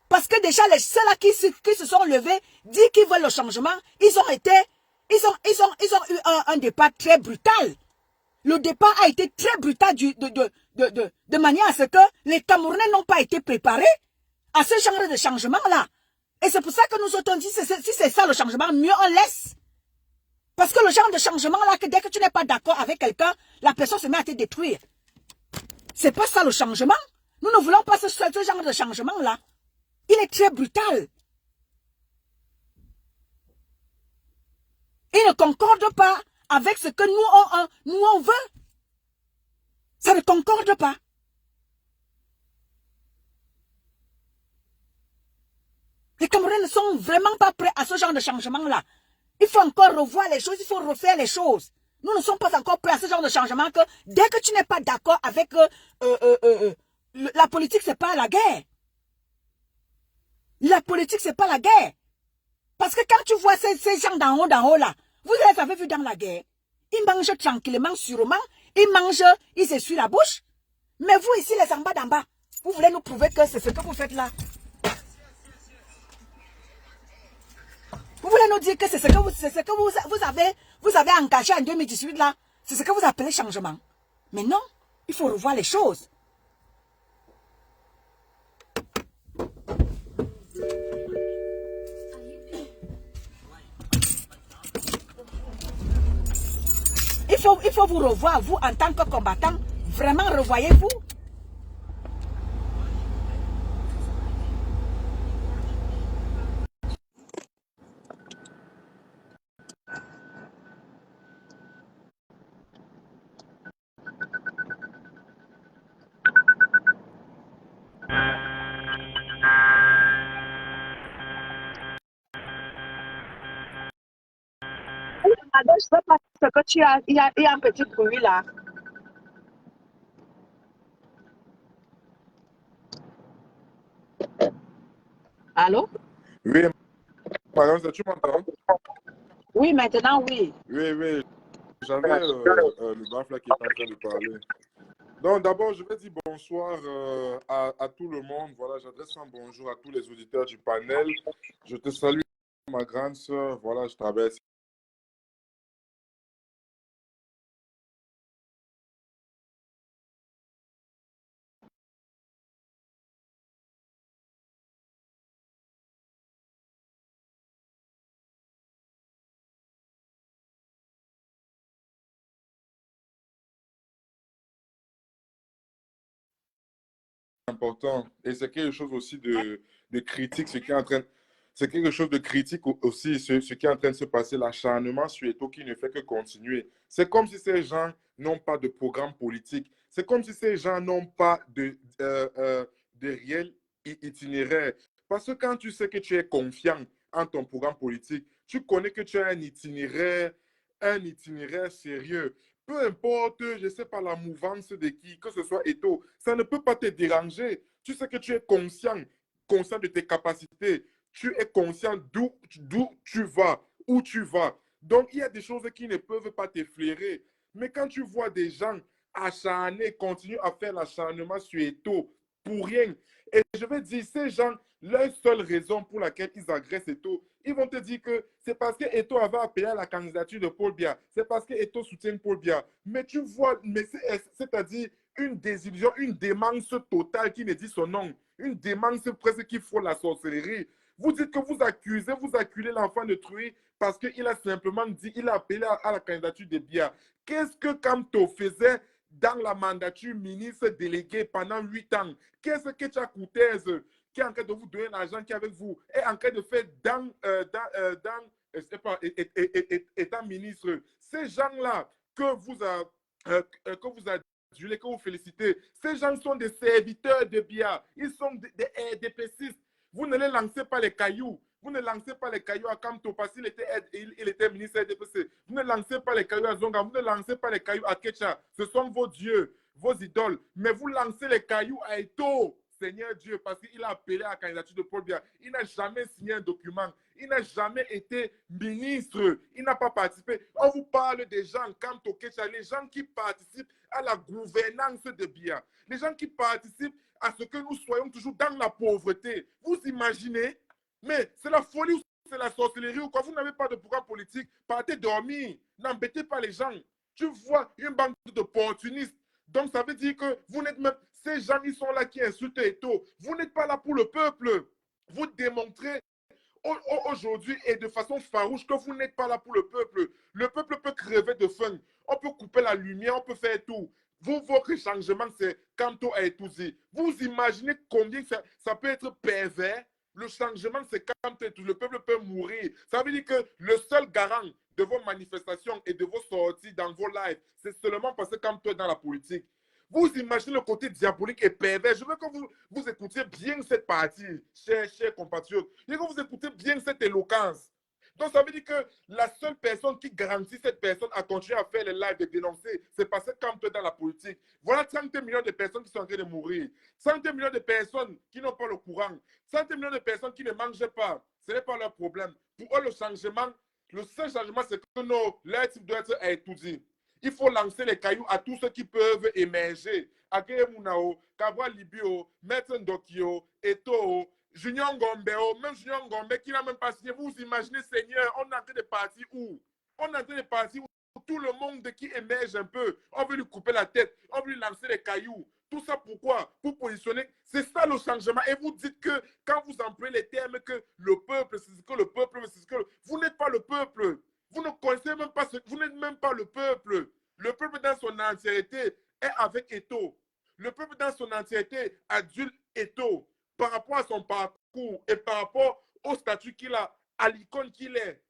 Parce que déjà, ceux-là qui se sont levés, disent qu'ils veulent le changement, ils ont eu un départ très brutal. Le départ a été très brutal de manière à ce que les Camerounais n'ont pas été préparés à ce genre de changement-là. Et c'est pour ça que nous autres dit, si c'est ça le changement, mieux on laisse. Parce que le genre de changement-là, que dès que tu n'es pas d'accord avec quelqu'un, la personne se met à te détruire. C'est pas ça le changement. Nous ne voulons pas ce genre de changement-là. Il est très brutal. Il ne concorde pas avec ce que nous on veut. Ça ne concorde pas. Les Camerounais ne sont vraiment pas prêts à ce genre de changement-là. Il faut encore revoir les choses, il faut refaire les choses. Nous ne sommes pas encore prêts à ce genre de changement que dès que tu n'es pas d'accord avec la politique, c'est pas la guerre. La politique, c'est pas la guerre. Parce que quand tu vois ces gens d'en haut là, vous les avez vus dans la guerre. Ils mangent tranquillement, sûrement. Ils mangent, ils s'essuient la bouche. Mais vous ici, les en bas d'en bas, Vous voulez nous prouver que c'est ce que vous faites là? Vous voulez nous dire que c'est ce que vous avez engagé en 2018 là? C'est ce que vous appelez changement? Mais non, il faut revoir les choses. Il faut vous revoir, vous, en tant que combattant. Vraiment, revoyez-vous. Je ne sais pas ce que tu as. Il y a un petit bruit là. Allô? Oui, madame, tu m'entends? Oui, maintenant, oui. Oui, oui, j'avais le baf là qui est en train de parler. Donc, d'abord, je vais dire bonsoir à tout le monde. Voilà, j'adresse un bonjour à tous les auditeurs du panel. Je te salue, ma grande sœur. Voilà, je traverse. Important. Et c'est quelque chose aussi de critique, ce qui est en train, c'est quelque chose de critique aussi, ce qui est en train de se passer, l'acharnement sur Eto'o qui ne fait que continuer. C'est comme si ces gens n'ont pas de programme politique. C'est comme si ces gens n'ont pas de réel itinéraire. Parce que quand tu sais que tu es confiant en ton programme politique, tu connais que tu as un itinéraire sérieux. Peu importe, je ne sais pas, la mouvance de qui, que ce soit Eto'o, ça ne peut pas te déranger. Tu sais que tu es conscient de tes capacités. Tu es conscient d'où tu vas, où tu vas. Donc, il y a des choses qui ne peuvent pas t'effleurer. Mais quand tu vois des gens acharnés, continuer à faire l'acharnement sur Eto'o pour rien, et je vais dire, ces gens, leur seule raison pour laquelle ils agressent Eto'o, ils vont te dire que c'est parce que Eto'o avait appelé à la candidature de Paul Biya. C'est parce que Eto'o soutient Paul Biya. Mais tu vois, c'est-à-dire une désillusion, une démence totale qui ne dit son nom. Une démence presque qui frôle la sorcellerie. Vous dites que vous acculez l'enfant de Truy parce qu'il a simplement dit, il a appelé à la candidature de Biya. Qu'est-ce que Kamto faisait dans la mandature ministre délégué pendant 8 ans? Qu'est-ce que Tchakoutez, qui est en train de vous donner l'argent qui est avec vous, est en train de faire je sais pas, étant ministre? Ces gens-là que vous adulez, que vous félicitez, ces gens sont des serviteurs de Biya. Ils sont des PCistes. Vous ne les lancez pas les cailloux. Vous ne lancez pas les cailloux à Kamto parce qu'il était ministre DPC. Vous ne lancez pas les cailloux à Zonga. Vous ne lancez pas les cailloux à Kecha. Ce sont vos dieux, vos idoles. Mais vous lancez les cailloux à Eto'o, Seigneur Dieu, parce qu'il a appelé à la candidature de Paul Biya. Il n'a jamais signé un document. Il n'a jamais été ministre. Il n'a pas participé. On vous parle des gens Kamto Kecha, les gens qui participent à la gouvernance de Biya. Les gens qui participent à ce que nous soyons toujours dans la pauvreté. Vous imaginez? Mais c'est la folie ou c'est la sorcellerie ou quoi? Vous n'avez pas de programme politique. Partez dormir. N'embêtez pas les gens. Tu vois une bande d'opportunistes. Donc ça veut dire que vous n'êtes même... Ces gens, ils sont là qui insultent Eto'o. Vous n'êtes pas là pour le peuple. Vous démontrez aujourd'hui et de façon farouche que vous n'êtes pas là pour le peuple. Le peuple peut crever de faim. On peut couper la lumière, on peut faire tout. Vous, votre changement, c'est Kamto a épousé. Vous imaginez combien ça peut être pervers? Le changement, c'est quand le peuple peut mourir. Ça veut dire que le seul garant de vos manifestations et de vos sorties dans vos lives, c'est seulement parce que Kamto est dans la politique. Vous imaginez le côté diabolique et pervers. Je veux que vous écoutiez bien cette partie, chers compatriotes. Je veux que vous écoutiez bien cette éloquence. Donc, ça veut dire que la seule personne qui garantit cette personne à continuer à faire les lives et dénoncer, c'est parce que quand tu es dans la politique, voilà 30 millions de personnes qui sont en train de mourir. 30 millions de personnes qui n'ont pas le courant. 30 millions de personnes qui ne mangent pas. Ce n'est pas leur problème. Pour eux, le seul changement, c'est que non, leur type doit être étudié. Il faut lancer les cailloux à tous ceux qui peuvent émerger, Akeye Munao, Kabwa Libio, Maître Ndokio, Eto, Junior Ngombe, même Junior Ngombe qui n'a même pas signé. Vous imaginez, Seigneur, on est en train de partir où? On est en train de partir où tout le monde qui émerge un peu, on veut lui couper la tête, on veut lui lancer les cailloux. Tout ça pourquoi? Pour positionner. C'est ça le changement. Et vous dites que quand vous employez les termes que le peuple, c'est ce que le peuple, c'est ce que... Vous n'êtes pas le peuple. Vous ne connaissez même pas vous n'êtes même pas le peuple. Le peuple dans son entièreté est avec Eto. Le peuple dans son entièreté adulte Eto par rapport à son parcours et par rapport au statut qu'il a, à l'icône qu'il est.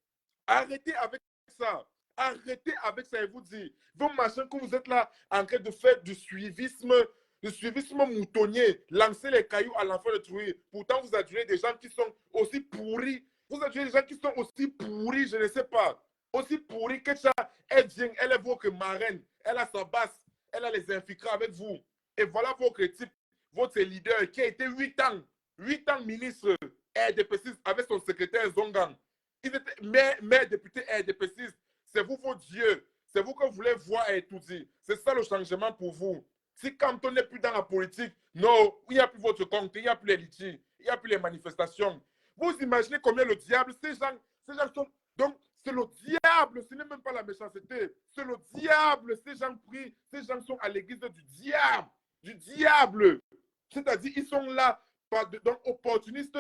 Arrêtez avec ça. Arrêtez avec ça et vous dites, vos machins que vous êtes là en train de faire du suivisme moutonnier, lancer les cailloux à l'enfant de trouver. Pourtant, vous adulez des gens qui sont aussi pourris. Vous adulez des gens qui sont aussi pourris, je ne sais pas. Aussi pourris que ça, elle vient, elle est votre marraine, elle a sa basse, elle a les infiltrés avec vous. Et voilà votre type, votre leader qui a été 8 ans ministre RDP6 avec son secrétaire Zongang. Ils étaient maire député RDP6. C'est vous, vos dieux. C'est vous que vous voulez voir et tout dire. C'est ça le changement pour vous. Si quand on n'est plus dans la politique, non, il n'y a plus votre compte, il n'y a plus les litiges, il n'y a plus les manifestations. Vous imaginez combien le diable, ces gens sont... Donc, c'est le diable, ce n'est même pas la méchanceté. C'est le diable, ces gens prient, ces gens sont à l'église du diable. Du diable. C'est-à-dire, ils sont là, donc opportunistes,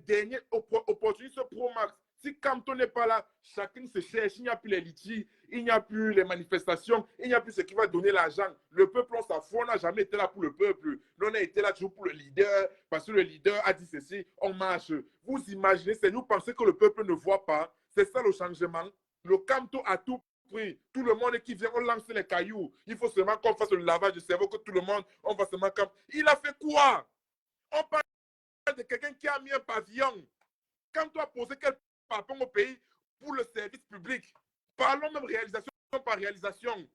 derniers, opportunistes pro-max. Si Canton n'est pas là, chacun se cherche, il n'y a plus les litiges, il n'y a plus les manifestations, il n'y a plus ce qui va donner l'argent. Le peuple, on s'en fout, on n'a jamais été là pour le peuple. Nous, on a été là toujours pour le leader, parce que le leader a dit ceci, on marche. Vous imaginez, c'est nous penser que le peuple ne voit pas. C'est ça le changement. Le Canton a tout pris. Tout le monde qui vient, on lance les cailloux. Il faut seulement qu'on fasse le lavage du cerveau, que tout le monde, on va seulement comme... Il a fait quoi? On parle de quelqu'un qui a mis un pavillon. Quand tu as posé quel pavillon au pays pour le service public, parlons même réalisation par réalisation.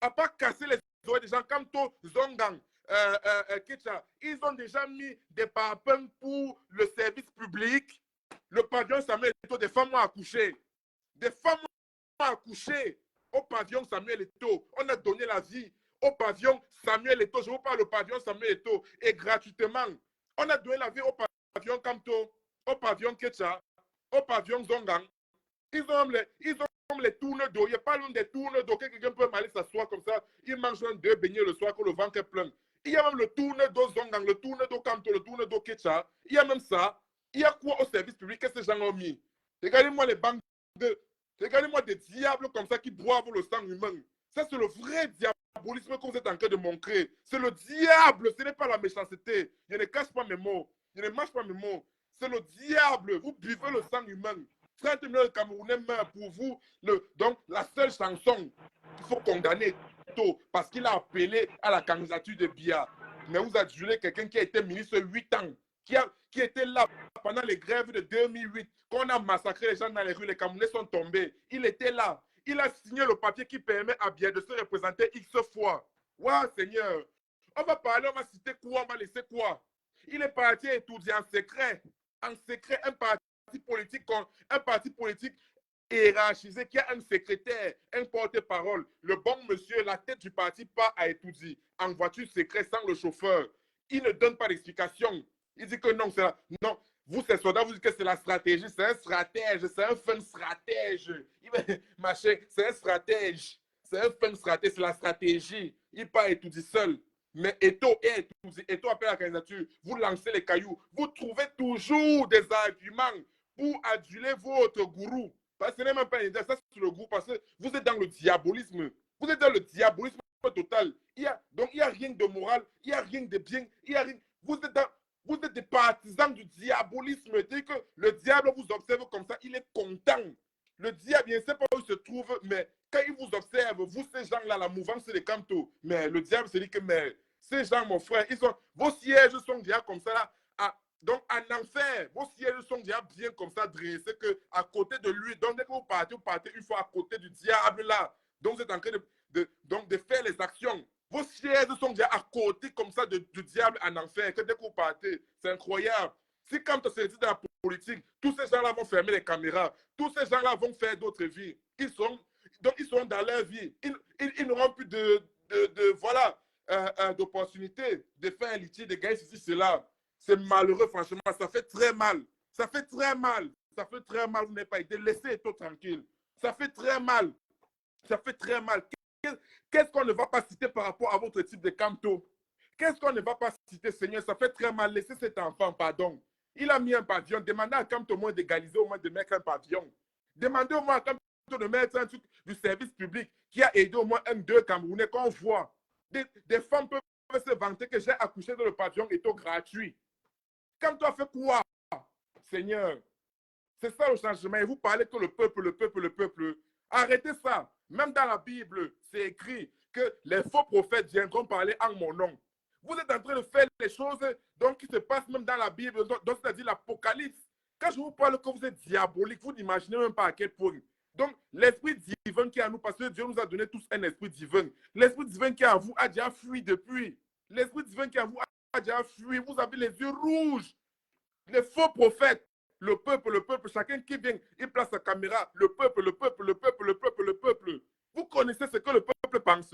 À part casser les oreilles des gens comme To Zongang, Ketcha, ils ont déjà mis des pavillons pour le service public. Le pavillon Samuel Eto'o, des femmes ont accouché. Des femmes ont accouché au pavillon Samuel Eto'o. On a donné la vie au pavillon Samuel Eto'o. Je vous parle du pavillon Samuel Eto'o et gratuitement. On a donné la vie au pavillon Kamto, au pavillon Ketcha, au pavillon Zongang. Ils ont les tournes d'eau. Il n'y a pas l'un des tournes d'eau. Quelqu'un peut aller s'asseoir comme ça. Il mange un deux beignets le soir que le ventre est plein. Il y a même le tourne d'eau Zongang, le tourne d'eau Kamto, le tourne d'eau Ketcha. Il y a même ça. Il y a quoi au service public que ces gens ont mis? Regardez-moi les banques regardez-moi des diables comme ça qui boivent le sang humain. Ça, c'est le vrai diabolisme que vous êtes en train de montrer. C'est le diable, ce n'est pas la méchanceté. Je ne cache pas mes mots. Je ne mâche pas mes mots. C'est le diable. Vous buvez le sang humain. 30 millions de Camerounais meurent pour vous. Donc, la seule chanson qu'il faut condamner tôt, parce qu'il a appelé à la candidature de Biya. Mais vous adjurez quelqu'un qui a été ministre 8 ans, qui était là pendant les grèves de 2008, qu'on a massacré les gens dans les rues, les Camerounais sont tombés. Il était là. Il a signé le papier qui permet à Biya de se représenter X fois. Waouh, Seigneur. On va parler, on va citer quoi, on va laisser quoi. Il est parti étudier en secret, un parti politique hiérarchisé qui a un secrétaire, un porte-parole. Le bon monsieur, la tête du parti, part à étudier en voiture secrète sans le chauffeur. Il ne donne pas d'explication. Il dit que non, c'est là. Non, vous, ces soldats, vous dites que c'est la stratégie. C'est un stratège, c'est un fin stratège. Machin, c'est un stratège. C'est un fin stratège, c'est la stratégie. Il part étudier seul. Mais Eto'o appelle la candidature. Vous lancez les cailloux. Vous trouvez toujours des arguments pour aduler votre gourou. Parce que ce n'est même pas une idée, ça c'est le gourou. Parce que vous êtes dans le diabolisme. Vous êtes dans le diabolisme total. Donc il n'y a rien de moral, il n'y a rien de bien, il y a rien. Vous êtes des partisans du diabolisme. C'est-à-dire que le diable vous observe comme ça, il est content. Le diable, il ne sait pas où il se trouve, mais quand il vous observe, vous, ces gens-là, la mouvance, c'est les Canto. Mais le diable se dit que, mais ces gens, mon frère, vos sièges sont déjà comme ça, là. Donc, en enfer, vos sièges sont déjà bien comme ça dressés qu'à côté de lui, donc dès que vous partez une fois à côté du diable, là. Donc, vous êtes en train de faire les actions. Vos sièges sont déjà à côté comme ça du diable en enfer, que dès que vous partez, c'est incroyable. Si quand on se dit dans la politique, tous ces gens-là vont fermer les caméras, tous ces gens-là vont faire d'autres vies. Donc, ils sont dans leur vie. Ils n'auront plus voilà, d'opportunité de faire un litige, de gagner ceci, cela. C'est malheureux, franchement. Ça fait très mal. Ça fait très mal. Ça fait très mal. Vous n'avez pas été laissé tout tranquille. Ça fait très mal. Ça fait très mal. Qu'est-ce qu'on ne va pas citer par rapport à votre type de canto? Qu'est-ce qu'on ne va pas citer, Seigneur? Ça fait très mal. Laissez cet enfant, pardon. Il a mis un pavillon. Demandez à Camto au moins d'égaliser, au moins de mettre un pavillon. Demandez au moins à Camto de mettre un truc du service public qui a aidé au moins un, deux Camerounais qu'on voit. Des femmes peuvent se vanter que j'ai accouché dans le pavillon et tout gratuit. Camto a fait quoi, Seigneur? C'est ça le changement. Et vous parlez que le peuple, le peuple, le peuple. Arrêtez ça. Même dans la Bible, c'est écrit que les faux prophètes viendront parler en mon nom. Vous êtes en train de faire les choses donc, qui se passent même dans la Bible, donc c'est-à-dire l'Apocalypse. Quand je vous parle que vous êtes diabolique, vous n'imaginez même pas à quel point. Donc, l'esprit divin qui est en nous, parce que Dieu nous a donné tous un esprit divin. L'esprit divin qui est en vous a déjà fui depuis. L'esprit divin qui est en vous a déjà fui. Vous avez les yeux rouges. Les faux prophètes. Le peuple, chacun qui vient, il place sa caméra. Le peuple, le peuple, le peuple, le peuple, le peuple. Vous connaissez ce que le peuple pense.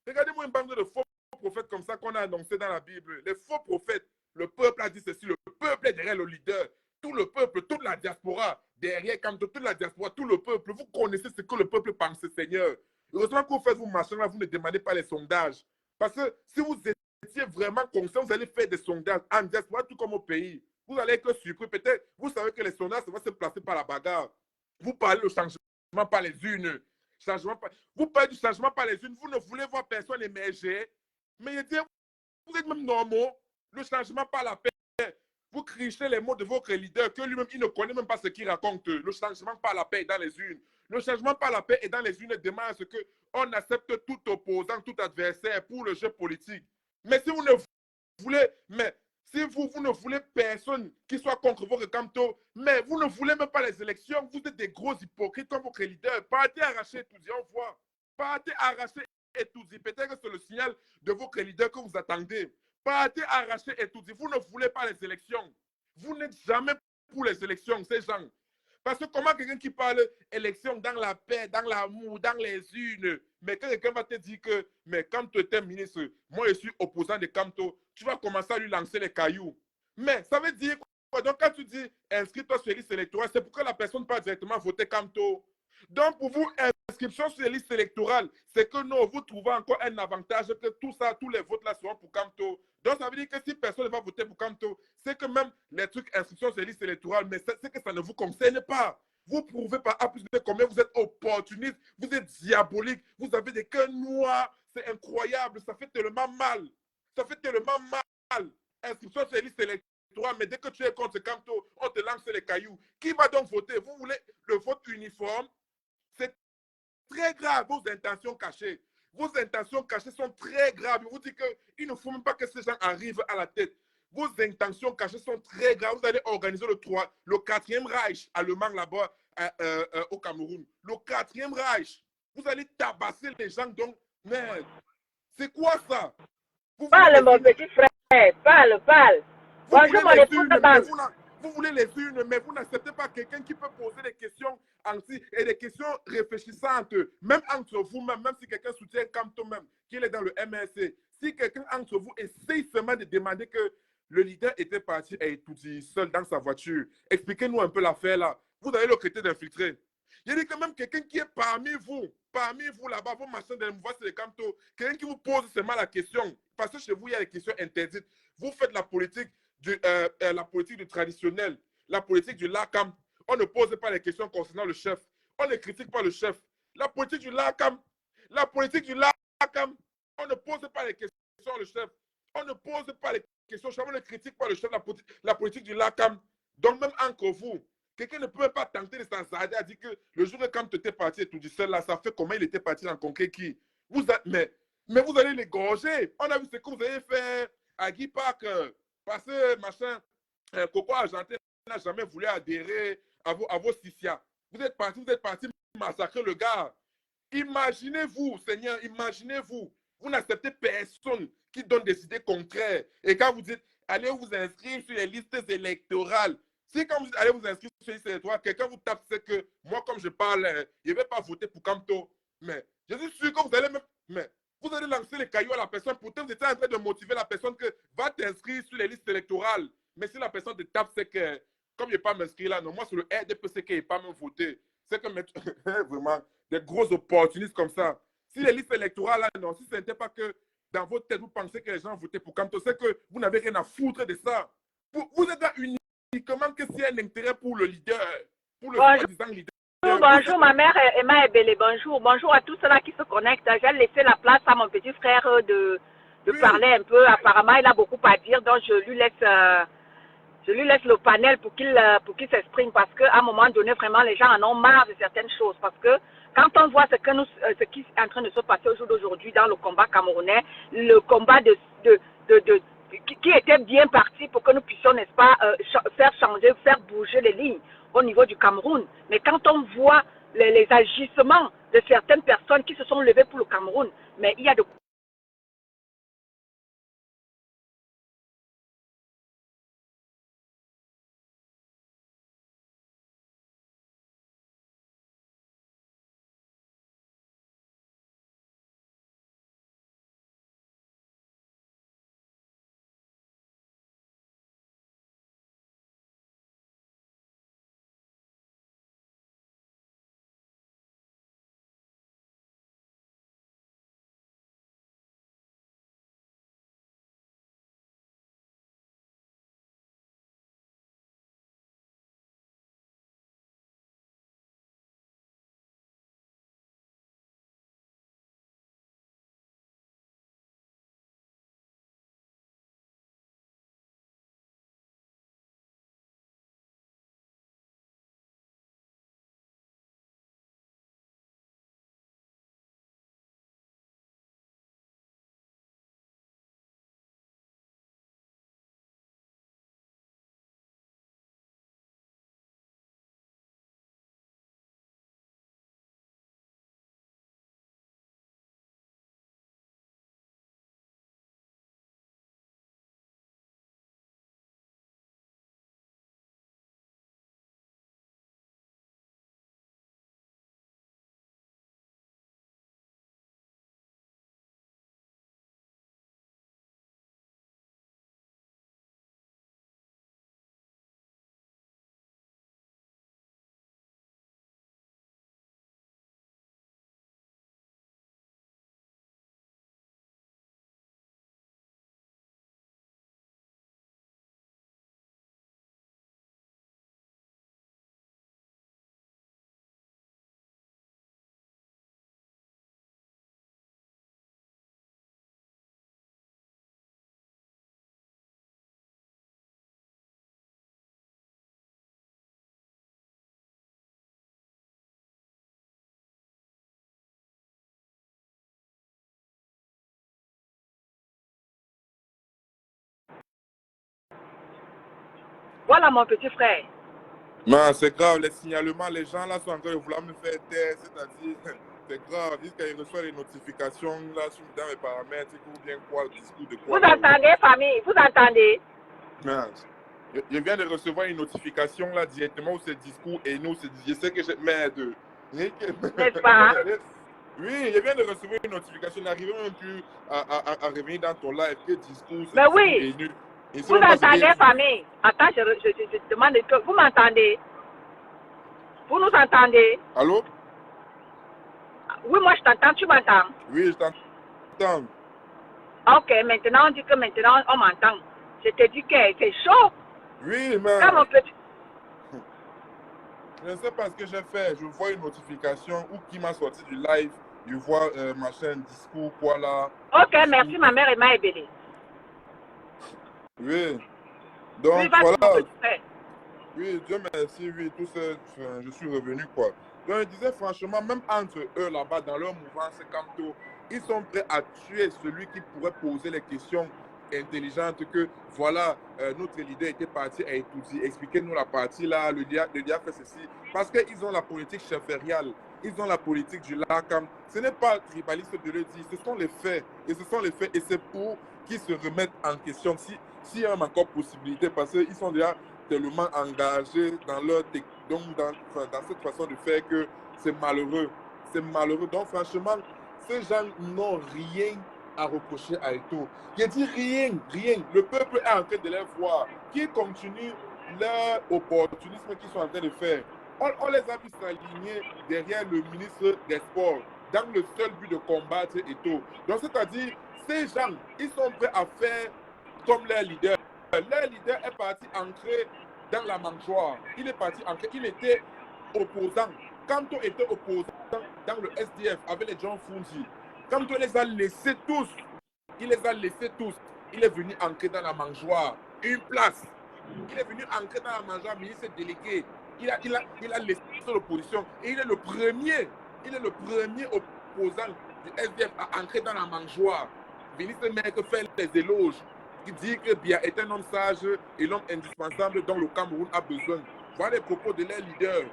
Regardez-moi une bande de faux prophètes comme ça qu'on a annoncé dans la Bible. Les faux prophètes, le peuple a dit ceci, le peuple est derrière le leader. Tout le peuple, toute la diaspora, derrière, comme toute la diaspora, tout le peuple. Vous connaissez ce que le peuple pense, Seigneur. Heureusement que vous faites vos machins là, vous ne demandez pas les sondages. Parce que si vous étiez vraiment conscient, vous allez faire des sondages en diaspora, tout comme au pays. Vous allez être surpris. Peut-être, vous savez que les sondages, ça va se placer par la bagarre. Vous parlez du changement par les unes. Vous parlez du changement par les unes. Vous ne voulez voir personne émerger. Mais je dis, vous êtes même normaux. Le changement par la paix. Vous crichez les mots de votre leader que lui-même, il ne connaît même pas ce qu'il raconte. Le changement par la paix est dans les unes. Le changement par la paix est dans les unes demande à ce qu'on accepte tout opposant, tout adversaire pour le jeu politique. Mais si vous ne voulez, mais si vous ne voulez personne qui soit contre votre Camto, mais vous ne voulez même pas les élections, vous êtes des gros hypocrites comme votre leader. Partez arracher Etoudi, on voit. Partez arracher Etoudi. Peut-être que c'est le signal de votre leader que vous attendez. Partez arracher Etoudi. Vous ne voulez pas les élections. Vous n'êtes jamais pour les élections, ces gens. Parce que comment quelqu'un qui parle élection dans la paix, dans l'amour, dans les unes, mais quand quelqu'un va te dire que, mais quand tu es ministre, moi je suis opposant de Camto, tu vas commencer à lui lancer les cailloux. Mais ça veut dire quoi? Donc quand tu dis inscris-toi sur les listes électorales, c'est pour que la personne ne pas directement voter Camto. Donc pour vous, inscription sur les listes électorales, c'est que non, vous trouvez encore un avantage que tout ça, tous les votes là seront pour Camto. Donc ça veut dire que si personne ne va voter pour Camto, c'est que même les trucs inscription sur les listes électorales, mais c'est que ça ne vous concerne pas. Vous prouvez par A plus B combien vous êtes opportuniste, vous êtes diabolique, vous avez des cœurs noirs, c'est incroyable, ça fait tellement mal. Ça fait tellement mal. Inscription sur les listes électorales, mais dès que tu es contre Camto, on te lance les cailloux. Qui va donc voter? Vous voulez le vote uniforme? C'est très grave, vos intentions cachées. Vos intentions cachées sont très graves. Je vous dis qu'il ne faut même pas que ces gens arrivent à la tête. Vos intentions cachées sont très graves. Vous allez organiser le 4e Reich allemand là-bas au Cameroun. Le 4e Reich. Vous allez tabasser les gens. Donc, merde. C'est quoi ça? Parle, mon petit frère. Parle. Bonjour, mon épouse. Vous voulez les unes, mais vous n'acceptez pas quelqu'un qui peut poser des questions et des questions réfléchissantes, même entre vous-même, même si quelqu'un soutient Camto même, qu'il est dans le MRC. Si quelqu'un entre vous essaye seulement de demander que le leader était parti et tout seul dans sa voiture, expliquez-nous un peu l'affaire là. Vous allez le traiter d'infiltré. Il y a quand même quelqu'un qui est parmi vous là-bas, vos machins de mouvement, c'est les Camto, quelqu'un qui vous pose seulement la question, parce que chez vous, il y a des questions interdites. Vous faites la politique du traditionnel, la politique du LACAM. On ne pose pas les questions concernant le chef. On ne critique pas le chef. La politique du LACAM, on ne pose pas les questions au chef. On ne pose pas les questions, on ne critique pas le chef, la politique du LACAM. Donc même entre vous, quelqu'un ne peut pas tenter de s'ensader à dire que le jour quand tu étais parti et tout dit seul là, ça fait comment il était parti rencontrer qui? Mais vous allez les gorger. On a vu ce que vous avez fait à Guy Park. Parce que, machin, Coco Argentin n'a jamais voulu adhérer à vos Sissia. Vous êtes parti massacrer le gars. Imaginez-vous, Seigneur, imaginez-vous. Vous n'acceptez personne qui donne des idées contraires. Et quand vous dites, allez vous inscrire sur les listes électorales. Si quand vous dites, allez vous inscrire sur les listes électorales, quelqu'un vous tape, c'est que moi, comme je parle, je ne vais pas voter pour Camto. Mais je suis sûr que vous allez même... Mais vous vous allez lancer les cailloux à la personne. Pourtant, vous êtes en train de motiver la personne que va t'inscrire sur les listes électorales. Mais si la personne te tape, c'est que, comme il n'est pas m'inscrire là, non, moi, sur le RDPC, qu'il n'est pas même voté. C'est comme vraiment des gros opportunistes comme ça. Si les listes électorales, là, non, si ce n'était pas que dans votre tête, vous pensez que les gens votaient pour Camto, c'est que vous n'avez rien à foutre de ça. Vous êtes là uniquement que s'il y a un intérêt pour le leader, pour le soi-disant leader. Bonjour, ma mère Emma Ebele, bonjour. Bonjour à tous ceux-là qui se connectent. J'ai laissé la place à mon petit frère de parler un peu. Apparemment, il a beaucoup à dire, donc je lui laisse le panel pour qu'il s'exprime, parce qu'à un moment donné, vraiment, les gens en ont marre de certaines choses. Parce que quand on voit ce qui est en train de se passer au jour d'aujourd'hui dans le combat camerounais, le combat qui était bien parti pour que nous puissions, n'est-ce pas, faire changer, faire bouger les lignes au niveau du Cameroun. Mais quand on voit les agissements de certaines personnes qui se sont levées pour le Cameroun, mais il y a de Voilà mon petit frère. Non, c'est grave, les signalements, les gens là sont en train de vouloir me faire taire, c'est-à-dire, c'est grave, ils disent qu'ils reçoivent les notifications là dans mes paramètres, ou bien quoi, le discours de quoi. Vous entendez, famille? Vous entendez? Non, je viens de recevoir une notification là directement où c'est discours et nous, je sais que j'ai. Merde. N'est-ce pas? Oui, je viens de recevoir une notification, n'arrivez même plus à revenir dans ton live, que discours, Mais oui. Vous entendez, famille? Attends, je demande que vous m'entendez? Vous nous entendez? Allô? Oui, moi je t'entends, tu m'entends? Oui, je t'entends. Ok, maintenant on dit que maintenant on m'entend. Je te dis que c'est chaud. Oui, mais Comme on peut... je ne sais pas ce que j'ai fait. Je vois une notification ou qui m'a sorti du live. Je vois machin, discours, quoi là. Ok, merci ma mère Emma Ebele. Oui. Donc Oui, voilà. Oui, Dieu merci, oui, tout ça, je suis revenu quoi. Donc je disais franchement, même entre eux là-bas, dans leur mouvement, c'est Camto, ils sont prêts à tuer celui qui pourrait poser les questions intelligentes que voilà, notre leader était parti à étudier, expliquez-nous la partie là, le dia fait ceci. Parce qu'ils ont la politique chefériale, ils ont la politique du LACAM. Ce n'est pas tribaliste de le dire, ce sont les faits. Et ce sont les faits, et c'est pour qu'ils se remettent en question. S'il y a encore possibilité, parce qu'ils sont déjà tellement engagés dans leur donc dans cette façon de faire que c'est malheureux. C'est malheureux. Donc franchement, ces gens n'ont rien à reprocher à Eto'o. Je dis rien, rien. Le peuple est en train de les voir. Qui continue leur opportunisme qu'ils sont en train de faire. On les a vus s'aligner derrière le ministre des Sports dans le seul but de combattre Eto'o. Donc, c'est-à-dire, ces gens, ils sont prêts à faire comme leur leader. Leur leader est parti ancrer dans la mangeoire. Il est parti ancrer. Il était opposant. Quand on était opposant dans le SDF avec les John Fungi, quand on les a laissés tous, il les a laissés tous. Il est venu ancrer dans la mangeoire. Une place. Il est venu ancrer dans la mangeoire, ministre délégué. Il a laissé l'opposition. Et il est le premier opposant du SDF à entrer dans la mangeoire. Ministre Mec fait les éloges. Qui dit que Biya est un homme sage et l'homme indispensable dont le Cameroun a besoin. Voilà les propos de leur leader.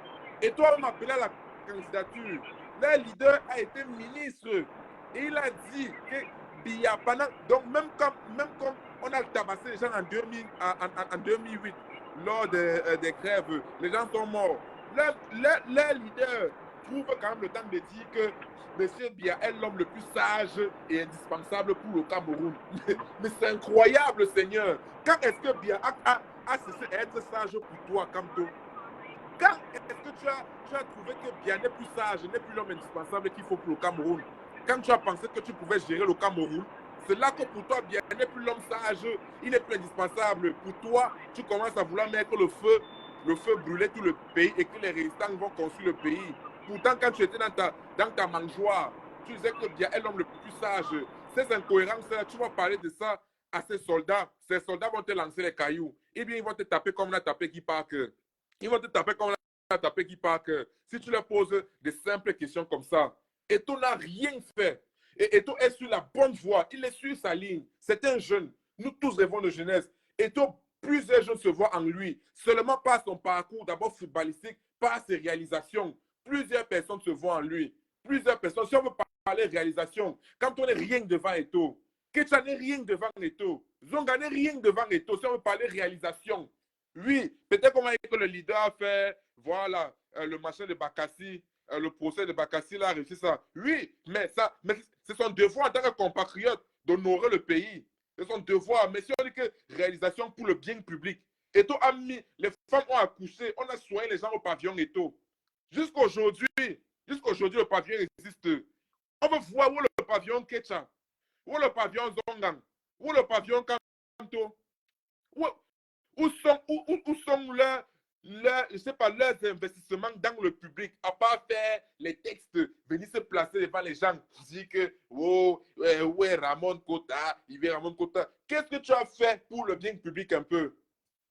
Et toi, on appelait à la candidature. Leur leader a été ministre. Et il a dit que Biya, pendant. Donc, même quand on a tabassé les gens en 2008, lors des grèves, les gens sont morts. Leur leader trouve quand même le temps de dire que M. Biya est l'homme le plus sage et indispensable pour le Cameroun. Mais c'est incroyable, Seigneur. Quand est-ce que Biya a cessé d'être sage pour toi, Kamto? Quand est-ce que tu as trouvé que Biya n'est plus sage, n'est plus l'homme indispensable qu'il faut pour le Cameroun? Quand tu as pensé que tu pouvais gérer le Cameroun, c'est là que pour toi, Biya n'est plus l'homme sage, il n'est plus indispensable. Pour toi, tu commences à vouloir mettre le feu brûler tout le pays et que les résistants vont construire le pays. Pourtant, quand tu étais dans ta mangeoire, tu disais que Biya est l'homme le plus sage. Ces incohérences-là, tu vas parler de ça à ces soldats. Ces soldats vont te lancer les cailloux. Eh bien, ils vont te taper comme on a tapé Guy Parker. Ils vont te taper comme on a tapé Guy Parker. Si tu leur poses des simples questions comme ça, Eto'o n'a rien fait. Et Eto'o est sur la bonne voie. Il est sur sa ligne. C'est un jeune. Nous tous rêvons de jeunesse. Eto'o, plusieurs jeunes se voient en lui. Seulement par son parcours, d'abord footballistique, par ses réalisations. Plusieurs personnes se voient en lui. Plusieurs personnes. Si on veut parler réalisation, quand on n'est rien devant Eto'o, Kecha n'est rien devant Eto'o, Zonga n'est rien devant Eto'o, si on veut parler réalisation. Oui, peut-être comment que le leader a fait, voilà, le machin de Bakassi, le procès de Bakassi, il a réussi ça. Oui, mais c'est son devoir en tant que compatriote d'honorer le pays. C'est son devoir. Mais si on dit que réalisation pour le bien public, Eto'o a mis, les femmes ont accouché, on a soigné les gens au pavillon Eto'o. Jusqu'aujourd'hui, le pavillon existe. On veut voir où le pavillon Kecha, où le pavillon Zongang, où le pavillon Kanto, où sont je sais pas, leurs investissements dans le public, à part faire les textes, venir se placer devant les gens, dire que, oh, ouais, Ramon Kota, il vient Ramon Kota. Qu'est-ce que tu as fait pour le bien public un peu?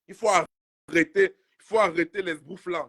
Il faut arrêter les bouffes là.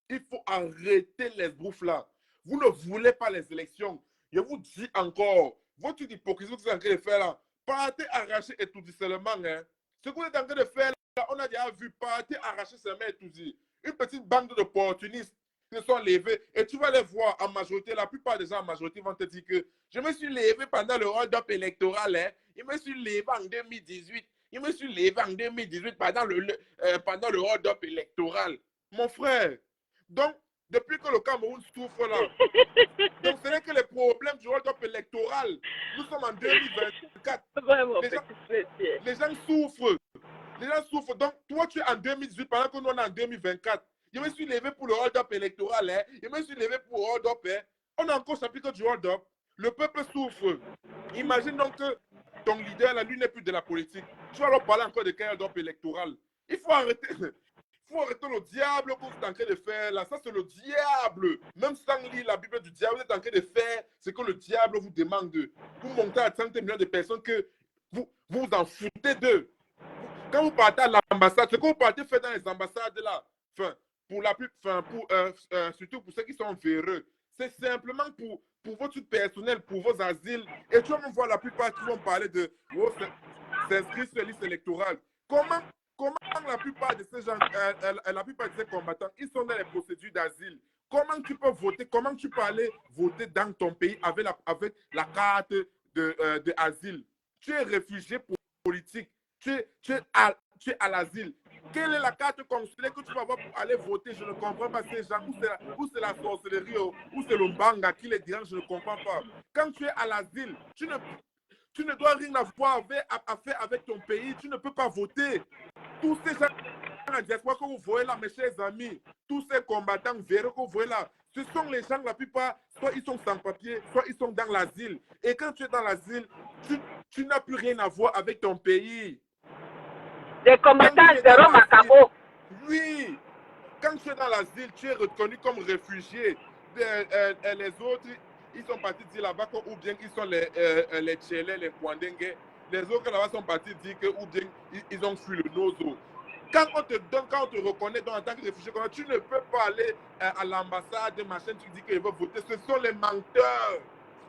Il faut arrêter les bouffes là. Vous ne voulez pas les élections. Je vous dis encore, votre hypocrisie que vous êtes en train de faire là, partez arracher et tout seulement. Hein. Ce que vous êtes en train de faire là, on a déjà vu, partez arracher seulement et tout dit. Une petite bande d'opportunistes qui se sont levés et tu vas les voir en majorité. La plupart des gens en majorité vont te dire que je me suis levé pendant le hold-up électoral. Hein. Je me suis levé en 2018. Je me suis levé en 2018 pendant le hold-up électoral. Mon frère, donc, depuis que le Cameroun souffre là, donc ce n'est que les problèmes du hold-up électoral. Nous sommes en 2024. Vraiment, les gens souffrent. Les gens souffrent. Donc, toi, tu es en 2018 pendant que nous, on est en 2024. Je me suis levé pour le hold-up électoral. Hein. Je me suis levé pour le hold-up. Hein. On a encore chapitre du hold-up. Le peuple souffre. Imagine donc que ton leader, là, lui, n'est plus de la politique. Tu vas leur parler encore de quel hold-up électoral. Il faut arrêter. Il faut arrêter le diable que vous êtes en train de faire là. Ça, c'est le diable. Même sans lire la Bible du diable, vous êtes en train de faire ce que le diable vous demande. Vous montez à 30 millions de personnes que vous en foutez d'eux. Quand vous partez à l'ambassade, ce que vous partez faire dans les ambassades là, surtout pour ceux qui sont véreux, c'est simplement pour votre personnel, pour vos asiles. Et tu vas me voir la plupart qui vont parler de s'inscrire sur la liste électorale. Comment la plupart de ces gens, la plupart de ces combattants, ils sont dans les procédures d'asile. Comment tu peux voter, comment tu peux aller voter dans ton pays avec la carte de asile? Tu es réfugié politique, tu es à l'asile. Quelle est la carte consulaire que tu vas avoir pour aller voter? Je ne comprends pas ces gens. Où c'est la sorcellerie, où c'est le mbanga qui les dirige, je ne comprends pas. Quand tu es à l'asile, tu ne dois rien avoir à faire avec ton pays. Tu ne peux pas voter. Tous ces gens en diaspora que vous voyez là, mes chers amis, tous ces combattants véreux que vous voyez là, ce sont les gens, la plupart, soit ils sont sans papier, soit ils sont dans l'asile. Et quand tu es dans l'asile, tu n'as plus rien à voir avec ton pays. Des combattants zéro macabo. Oui. Quand tu es dans l'asile, tu es reconnu comme réfugié. Les autres, ils sont partis dire là-bas que ou bien ils sont les Tchélés, les Kwandengue. Les autres là-bas sont partis dire que ou bien ils ont fui le Nozo. Quand on te donne, quand on te reconnaît en tant que réfugié, tu ne peux pas aller à l'ambassade, machin, tu dis qu'ils veulent voter. Ce sont les menteurs.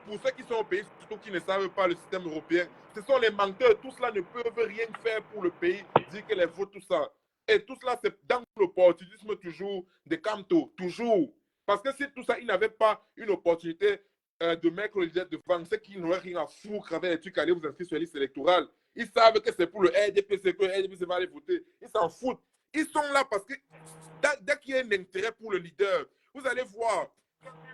Pour ceux qui sont au pays, surtout qui ne savent pas le système européen, ce sont les menteurs. Tout cela ne peuvent rien faire pour le pays, dire que les votes, tout ça. Et tout cela, c'est dans l'opportunisme toujours de Camto, toujours. Parce que si tout ça, ils n'avaient pas une opportunité de mettre le leader devant, c'est qu'ils n'auraient rien à foutre avec les trucs, aller vous inscrire sur la liste électorale. Ils savent que c'est pour le RDP, c'est que le RDP va aller voter. Ils s'en foutent. Ils sont là parce que dès qu'il y a un intérêt pour le leader, vous allez voir,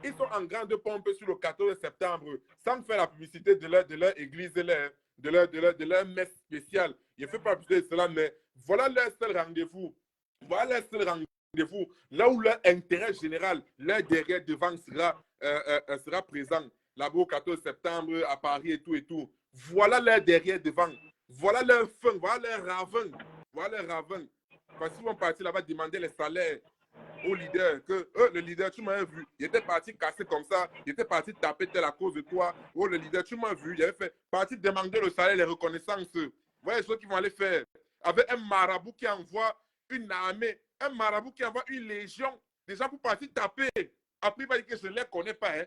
ils sont en grande pompe sur le 14 septembre, sans faire la publicité de leur église, de leur messe spéciale. Je ne fais pas plus de cela, mais voilà leur seul rendez-vous. Voilà leur seul rendez-vous. Là où leur intérêt général, leur derrière devant sera présent. Là-bas au 14 septembre, à Paris et tout et tout. Voilà leur derrière devant. Voilà leur fin, voilà leur ravin. Voilà leur ravin. Parce qu'ils vont partir là-bas demander les salaires au leader, que le leader, tu m'as vu, il était parti casser comme ça, il était parti taper telle à cause de toi. Oh, le leader, tu m'as vu, il avait fait parti demander le salaire, les reconnaissances. Voilà les choses qu'ils vont aller faire. Avec un marabout qui envoie une armée, un marabout qui envoie une légion, des gens pour partir taper. Après, il va dire que je ne les connais pas. Hein.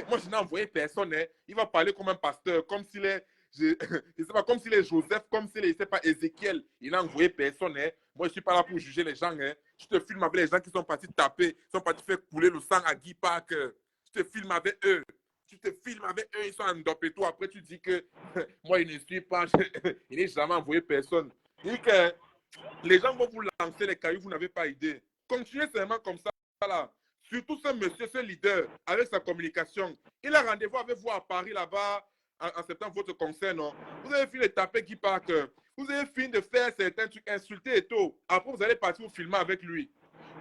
Moi, je n'ai envoyé personne. Hein. Il va parler comme un pasteur, comme s'il est. Je sais pas, comme s'il est Joseph, comme s'il est, je sais pas, Ézéchiel. Il n'a envoyé personne. Hein. Moi, je ne suis pas là pour juger les gens. Hein. Je te filme avec les gens qui sont partis taper, sont partis faire couler le sang à Guy Parker. Je te filme avec eux. Tu te filmes avec eux, ils sont en dopéto. Après, tu dis que moi, il ne suis pas. Il n'est jamais envoyé personne. Dis que les gens vont vous lancer les cailloux, vous n'avez pas idée. Continuez seulement comme ça. Là. Surtout ce monsieur, ce leader, avec sa communication. Il a rendez-vous avec vous à Paris là-bas. En septembre, votre concert, non? Vous avez fini de taper Guy Parker. Vous avez fini de faire certains trucs, insulter et tout. Après, vous allez partir vous filmer avec lui.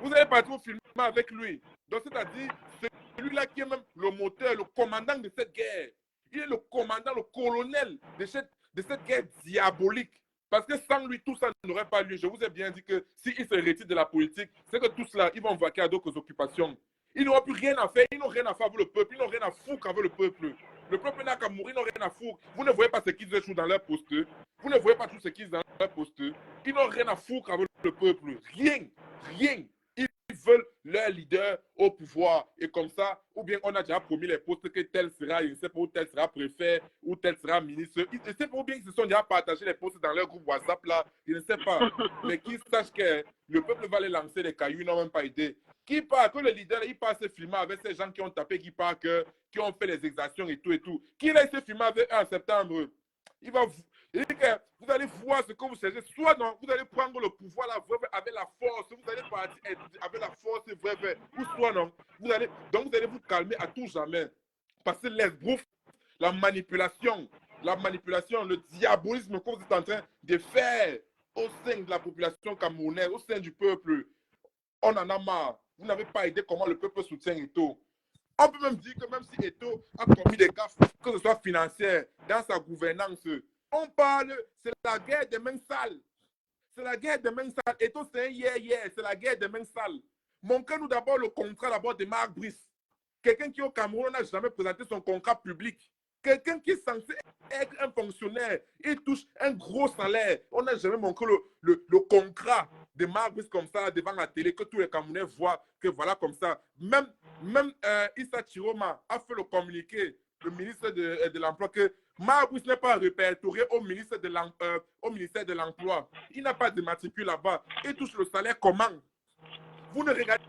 Vous allez partir vous filmer avec lui. Donc, c'est-à-dire, celui-là qui est même le moteur, le commandant de cette guerre. Il est le commandant, le colonel de cette guerre diabolique. Parce que sans lui, tout ça n'aurait pas lieu. Je vous ai bien dit que s'il se retire de la politique, c'est que tout cela, ils vont vaquer à d'autres occupations. Ils n'auront plus rien à faire. Ils n'ont rien à faire avec le peuple. Ils n'ont rien à foutre avec le peuple. Le peuple n'a qu'à mourir, ils n'ont rien à foutre. Vous ne voyez pas ce qu'ils échouent dans leur poste. Vous ne voyez pas tout ce qu'ils ont dans leur poste. Ils n'ont rien à foutre avec le peuple. Rien. Rien. Ils veulent leur leader au pouvoir. Et comme ça, ou bien on a déjà promis les postes que tel sera, je ne sais pas où tel sera préfet, ou tel sera ministre. Je ne sais pas, ou bien ils se sont déjà partagés les postes dans leur groupe WhatsApp là. Je ne sais pas. Mais qu'ils sachent que le peuple va les lancer les cailloux, ils n'ont même pas idée. Qui part, que le leader, il passe filmer avec ces gens qui ont tapé Guy Parker, qui ont fait les exactions et tout et tout. Qui laisse filmer avec eux en septembre? Il va il dit que vous allez voir ce que vous cherchez. Soit non, vous allez prendre le pouvoir là, avec la force. Vous allez partir avec la force vraie. Ou soit non. Donc vous allez vous calmer à tout jamais. Parce que l'esbrouf, la manipulation, le diabolisme que vous êtes en train de faire au sein de la population camerounaise, au sein du peuple, on en a marre. Vous n'avez pas idée comment le peuple soutient Eto'o. On peut même dire que même si Eto'o a commis des gaffes, que ce soit financière, dans sa gouvernance, on parle, c'est la guerre des mains sales. C'est la guerre des mains sales. Eto'o, c'est un hier, c'est la guerre des mains sales. Montrez-nous d'abord le contrat de Marc Brice. Quelqu'un qui au Cameroun n'a jamais présenté son contrat public. Quelqu'un qui est censé être un fonctionnaire, il touche un gros salaire. On n'a jamais montré le contrat de Marc Brice comme ça devant la télé, que tous les Camerounais voient que voilà comme ça. Même Issa Chiroma a fait le communiqué, le ministre de l'Emploi, que Marc Brice n'est pas répertorié au ministère de l'Emploi. Il n'a pas de matricule là-bas. Il touche le salaire comment? Vous ne regardez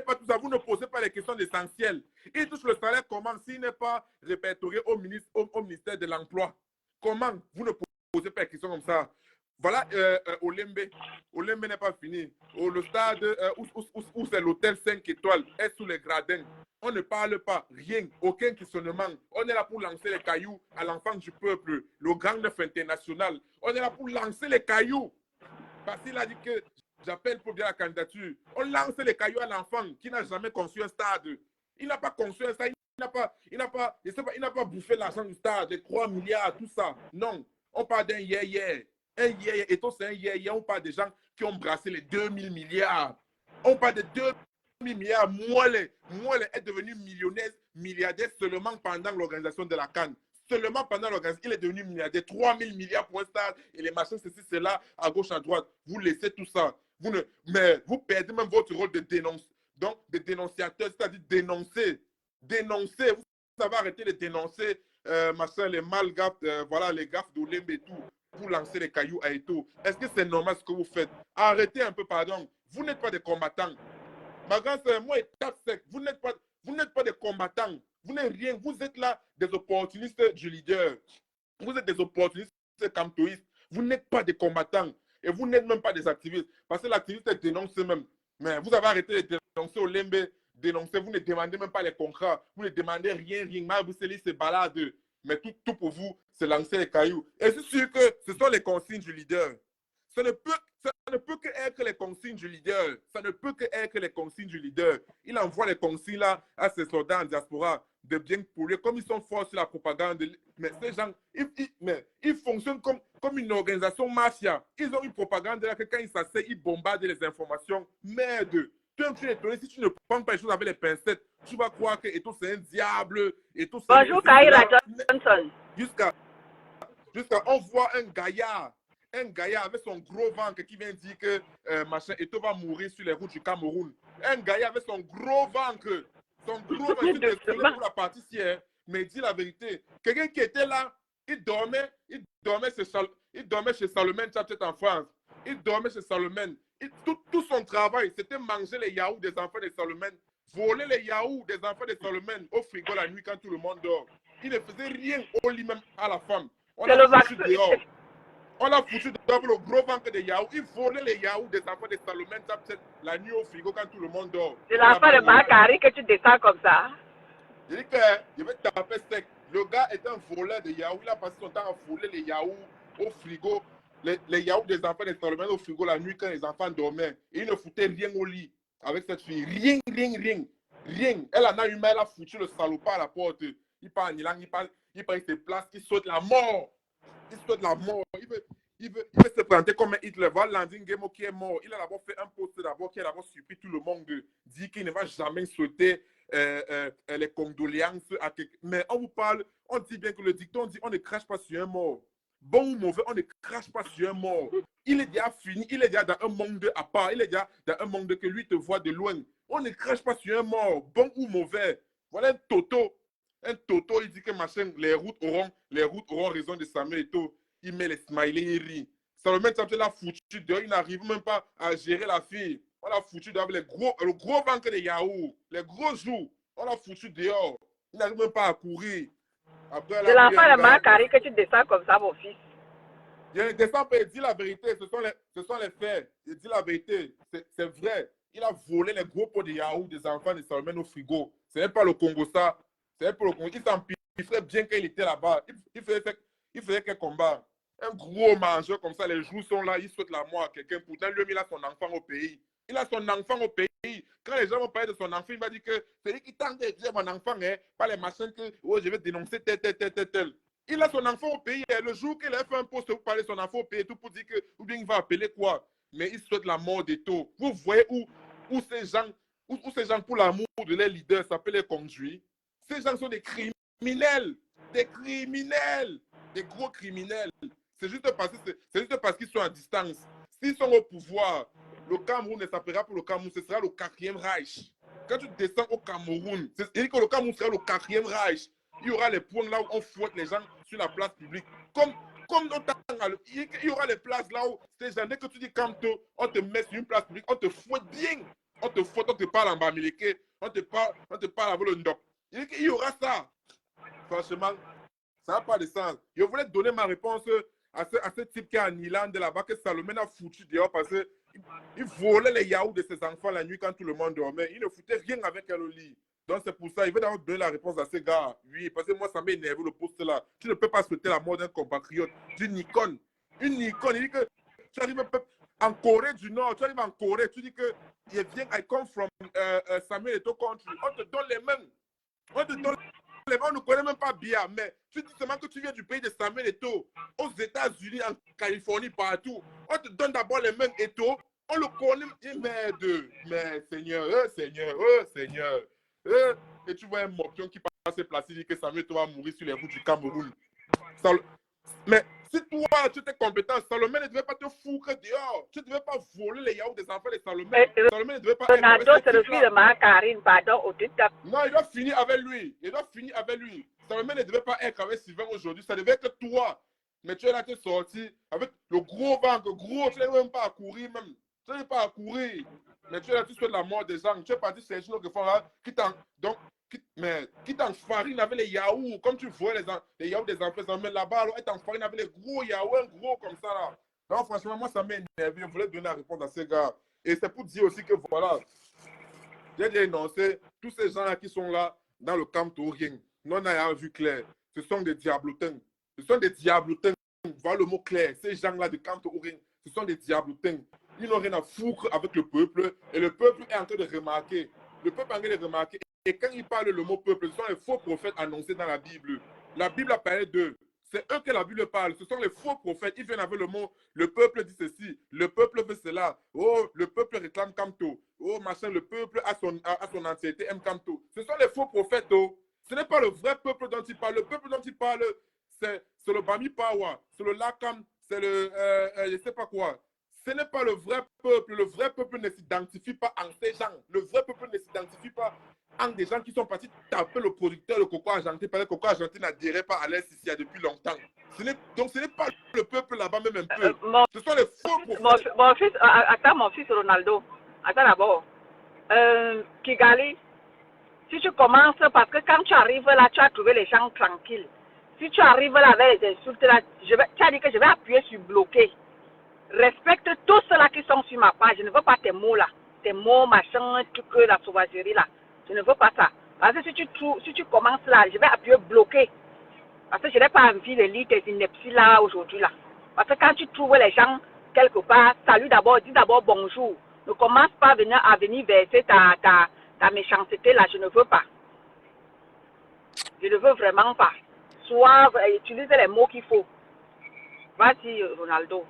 pas tout ça, vous ne posez pas les questions essentielles. Il touche le salaire comment s'il n'est pas répertorié au ministère de l'Emploi? Comment? Vous ne posez pas les questions comme ça. Voilà, Olembe. Olembe n'est pas fini. Le stade où c'est l'hôtel 5 étoiles est sous les gradins. On ne parle pas, rien, aucun questionnement. On est là pour lancer les cailloux à l'enfant du peuple, le grand neuf international. On est là pour lancer les cailloux. Parce qu'il a dit que j'appelle pour dire la candidature. On lance les cailloux à l'enfant qui n'a jamais conçu un stade. Il n'a pas conçu un stade. Il n'a pas bouffé l'argent du stade, les 3 milliards, tout ça. Non. On parle d'un yé-yé. Un yé-yé. Et tout, c'est un yé-yé. On parle des gens qui ont brassé les 2000 milliards. On parle de 2000 milliards. Mouale est devenu millionnaire, milliardaire seulement pendant l'organisation de la CAN. Seulement pendant l'organisation, il est devenu milliardaire. 3000 milliards pour un stade et les machins, ceci, cela, à gauche, à droite. Vous laissez tout ça. Mais vous perdez même votre rôle de dénonciateur, c'est-à-dire dénoncer. Vous avez arrêté de dénoncer les malgaffes, voilà, les gaffes d'Olembe et tout, pour lancer les cailloux à Eto. Est-ce que c'est normal ce que vous faites? Arrêtez un peu, pardon. Vous n'êtes pas des combattants. Ma grande sœur, moi, et tape sec. Vous n'êtes pas des combattants. Vous n'êtes rien. Vous êtes là des opportunistes du leader. Vous êtes des opportunistes camptoïstes. Vous n'êtes pas des combattants. Et vous n'êtes même pas des activistes. Parce que l'activiste dénonce même. Mais vous avez arrêté de dénoncer Olembe. Dénoncer, vous ne demandez même pas les contrats. Vous ne demandez rien. Mabousseli se balade. Mais tout pour vous, c'est lancer les cailloux. Et c'est sûr que ce sont les consignes du leader. Ça ne peut que être les consignes du leader. Ça ne peut que être les consignes du leader. Il envoie les consignes là à ses soldats en diaspora de bien polluer. Comme ils sont forts sur la propagande. Mais ces gens, ils fonctionnent comme une organisation mafia. Ils ont une propagande là que quand ils s'asseyent, ils bombardent les informations. Merde. Tu es étonné, si tu ne prends pas les choses avec les pincettes, tu vas croire que Eto c'est un diable. Bonjour Kaira Johnson. Jusqu'à on voit un gaillard avec son gros ventre qui vient dire que Eto va mourir sur les routes du Cameroun. Un gaillard avec son gros ventre. Son gros ventre, désolé pour la partie hier, mais dit la vérité. Quelqu'un qui était là, il dormait chez Salomon Tchatchet en France. Il dormait chez Salomon. Tout son travail, c'était manger les yaourts des enfants de Salomon, voler les yaourts des enfants de Salomon au frigo la nuit quand tout le monde dort. Il ne faisait rien au lit même à la femme. On l'a foutu dehors. On l'a foutu dehors pour le gros ventre des yaourts. Il volait les yaourts des enfants de Salomon la nuit au frigo quand tout le monde dort. C'est l'enfant de Bakary que tu descends comme ça. Je dis que je vais taper sec. Le gars est un voleur de yaourts. Il a passé son temps à voler les yaourts au frigo. Les yaourts des enfants de Salomon au frigo la nuit quand les enfants dormaient. Et il ne foutait rien au lit avec cette fille. Rien. Elle en a eu, mais elle a foutu le salopard à la porte. Il parle en ilang, il prend ses places, il saute la mort. Il veut se présenter comme un Hitler. Voilà Landing Gemo qui est mort. Il a d'abord fait un post d'abord qui a d'abord surpris tout le monde. Dit qu'il ne va jamais souhaiter les condoléances à quelqu'un. Mais on vous parle, on dit bien que le dicton dit on ne crache pas sur un mort. Bon ou mauvais, on ne crache pas sur un mort. Il est déjà fini, il est déjà dans un monde à part, il est déjà dans un monde que lui te voit de loin. On ne crache pas sur un mort, bon ou mauvais. Voilà un toto. Il dit que machin, les routes auront raison de Samuel Eto'o. Il met les smileys, il rit. Salomon Tchatchet l'a foutu dehors, il n'arrive même pas à gérer la fille. On l'a foutu dehors avec le gros ventre de yaourt, les gros joues. On l'a foutu dehors. Il n'arrive même pas à courir. C'est l'enfant de Bakary que tu descends comme ça, mon fils. Je ne descends pas, il dit la vérité, ce sont les faits. Il dit la vérité, c'est vrai. Il a volé les gros pots de yaourt des enfants de Salomon au frigo. Ce n'est pas le Congo ça. C'est pas le Congo. Il s'empiffrait bien qu'il était là-bas. Il faisait quel combat? Un gros mangeur comme ça, les joues sont là, il souhaite la mort à quelqu'un. Pourtant, lui, il a son enfant au pays. Il a son enfant au pays. Quand les gens vont parler de son enfant, il va dire que c'est lui qui tente de dire mon enfant, hein, pas les machins que oh, je vais dénoncer tel. Il a son enfant au pays. Et le jour qu'il a fait un poste pour parler de son enfant au pays, tout pour dire que, ou bien il va appeler quoi. Mais il souhaite la mort d'Eto. Vous voyez où ces gens, pour l'amour de leurs leaders, ça peut les conduire. Ces gens sont des criminels. Des gros criminels. C'est juste parce qu'ils sont à distance. S'ils sont au pouvoir, le Cameroun ne s'appellera pas le Cameroun, ce sera le 4e Reich. Quand tu descends au Cameroun, c'est-à-dire que le Cameroun sera le 4e Reich. Il y aura les points là où on fouette les gens sur la place publique. Comme il y aura les places là où ces gens, dès que tu dis Camto, on te met sur une place publique, on te fouette bien. On te fouette, on te parle en bamileke, on te parle avec le ndop. Il y aura ça. Franchement, ça n'a pas de sens. Je voulais donner ma réponse à ce type qui est en Irlande là-bas que Salomé a foutu dehors parce qu'il volait les yaourts de ses enfants la nuit quand tout le monde dormait. Il ne foutait rien avec elle au lit. Donc c'est pour ça, il veut d'abord donner la réponse à ces gars. Oui, parce que moi ça m'a énervé le poste là. Tu ne peux pas souhaiter la mort d'un compatriote, d'une icône. Une icône, il dit que tu arrives en Corée du Nord, tu arrives en Corée, tu dis que il vient, I come from Samuel Eto'o country. On te donne les mains. On te donne les mains, on ne connaît même pas bien, mais tu dis seulement que tu viens du pays de Samuel Eto'o, aux États-Unis, en Californie, partout. On te donne d'abord les mains Eto'o, on le connaît, mais Seigneur, Seigneur, Seigneur. Et tu vois un morpion qui passe se placer, dit que Samuel Eto'o va mourir sur les routes du Cameroun. Mais si toi, tu étais compétent, Salomé ne devait pas te foutre dehors. Tu ne devais pas voler les yaourts des enfants de Salomé. Salomé ne devait pas être avec c'est le fils de Karine, pardon, au titre. Non, il doit finir avec lui. Il doit finir avec lui. Salomé ne devait pas être avec Sylvain aujourd'hui. Ça devait être toi. Mais tu es là, tu es sorti avec le gros ventre, gros. Tu n'es même pas à courir même. Tu n'es pas à courir. Mais tu es là, tu souhaites la mort des gens. Tu es parti chez les gens qui font là, qui t'enfarine avec les yaourts, comme tu vois les yaourts des enfants, mais là-bas, elle t'enfarine avec les gros yaourts, un gros comme ça là. Donc franchement, moi ça m'a énervé, je voulais donner la réponse à ces gars. Et c'est pour dire aussi que voilà, j'ai dénoncé tous ces gens-là qui sont là dans le camp taurien. Non, on a vu clair. Ce sont des diablotins. Ce sont des diablotins. Voilà le mot clair. Ces gens-là du camp taurien, ce sont des diablotins. Ils n'ont rien à foutre avec le peuple. Et le peuple est en train de remarquer. Le peuple est en train de remarquer. Et quand il parle le mot peuple, ce sont les faux prophètes annoncés dans la Bible. La Bible a parlé d'eux. C'est eux que la Bible parle. Ce sont les faux prophètes. Ils viennent avec le mot. Le peuple dit ceci. Le peuple veut cela. Oh, le peuple réclame Kamto. Oh, machin, le peuple à son entièreté aime Kamto. Ce sont les faux prophètes. Oh. Ce n'est pas le vrai peuple dont il parle. Le peuple dont il parle, c'est le Bami Pawa. C'est le Lakam. C'est le je ne sais pas quoi. Ce n'est pas le vrai peuple. Le vrai peuple ne s'identifie pas en ces gens. Le vrai peuple ne s'identifie pas en des gens qui sont partis taper le producteur de coco argenté parce que le coco argenté n'adhérait pas à l'aise ici il y a depuis longtemps. Donc ce n'est pas le peuple là-bas même un peu. Ce sont les faux prophètes. Mon fils, attends mon fils Ronaldo. Attends d'abord. Kigali, si tu commences, parce que quand tu arrives là, tu as trouvé les gens tranquilles. Si tu arrives là avec les insultes là, tu as dit que je vais appuyer sur bloquer. Respecte tous ceux-là qui sont sur ma page. Je ne veux pas tes mots là. Tes mots, machin, truc, la sauvagerie là. Je ne veux pas ça. Parce que si tu commences là, je vais appuyer bloquer. Parce que je n'ai pas envie de lire tes inepties là aujourd'hui là. Parce que quand tu trouves les gens quelque part, salut d'abord, dis d'abord bonjour. Ne commence pas à venir verser ta méchanceté là. Je ne veux pas. Je ne veux vraiment pas. Soit utilise les mots qu'il faut. Vas-y, Ronaldo.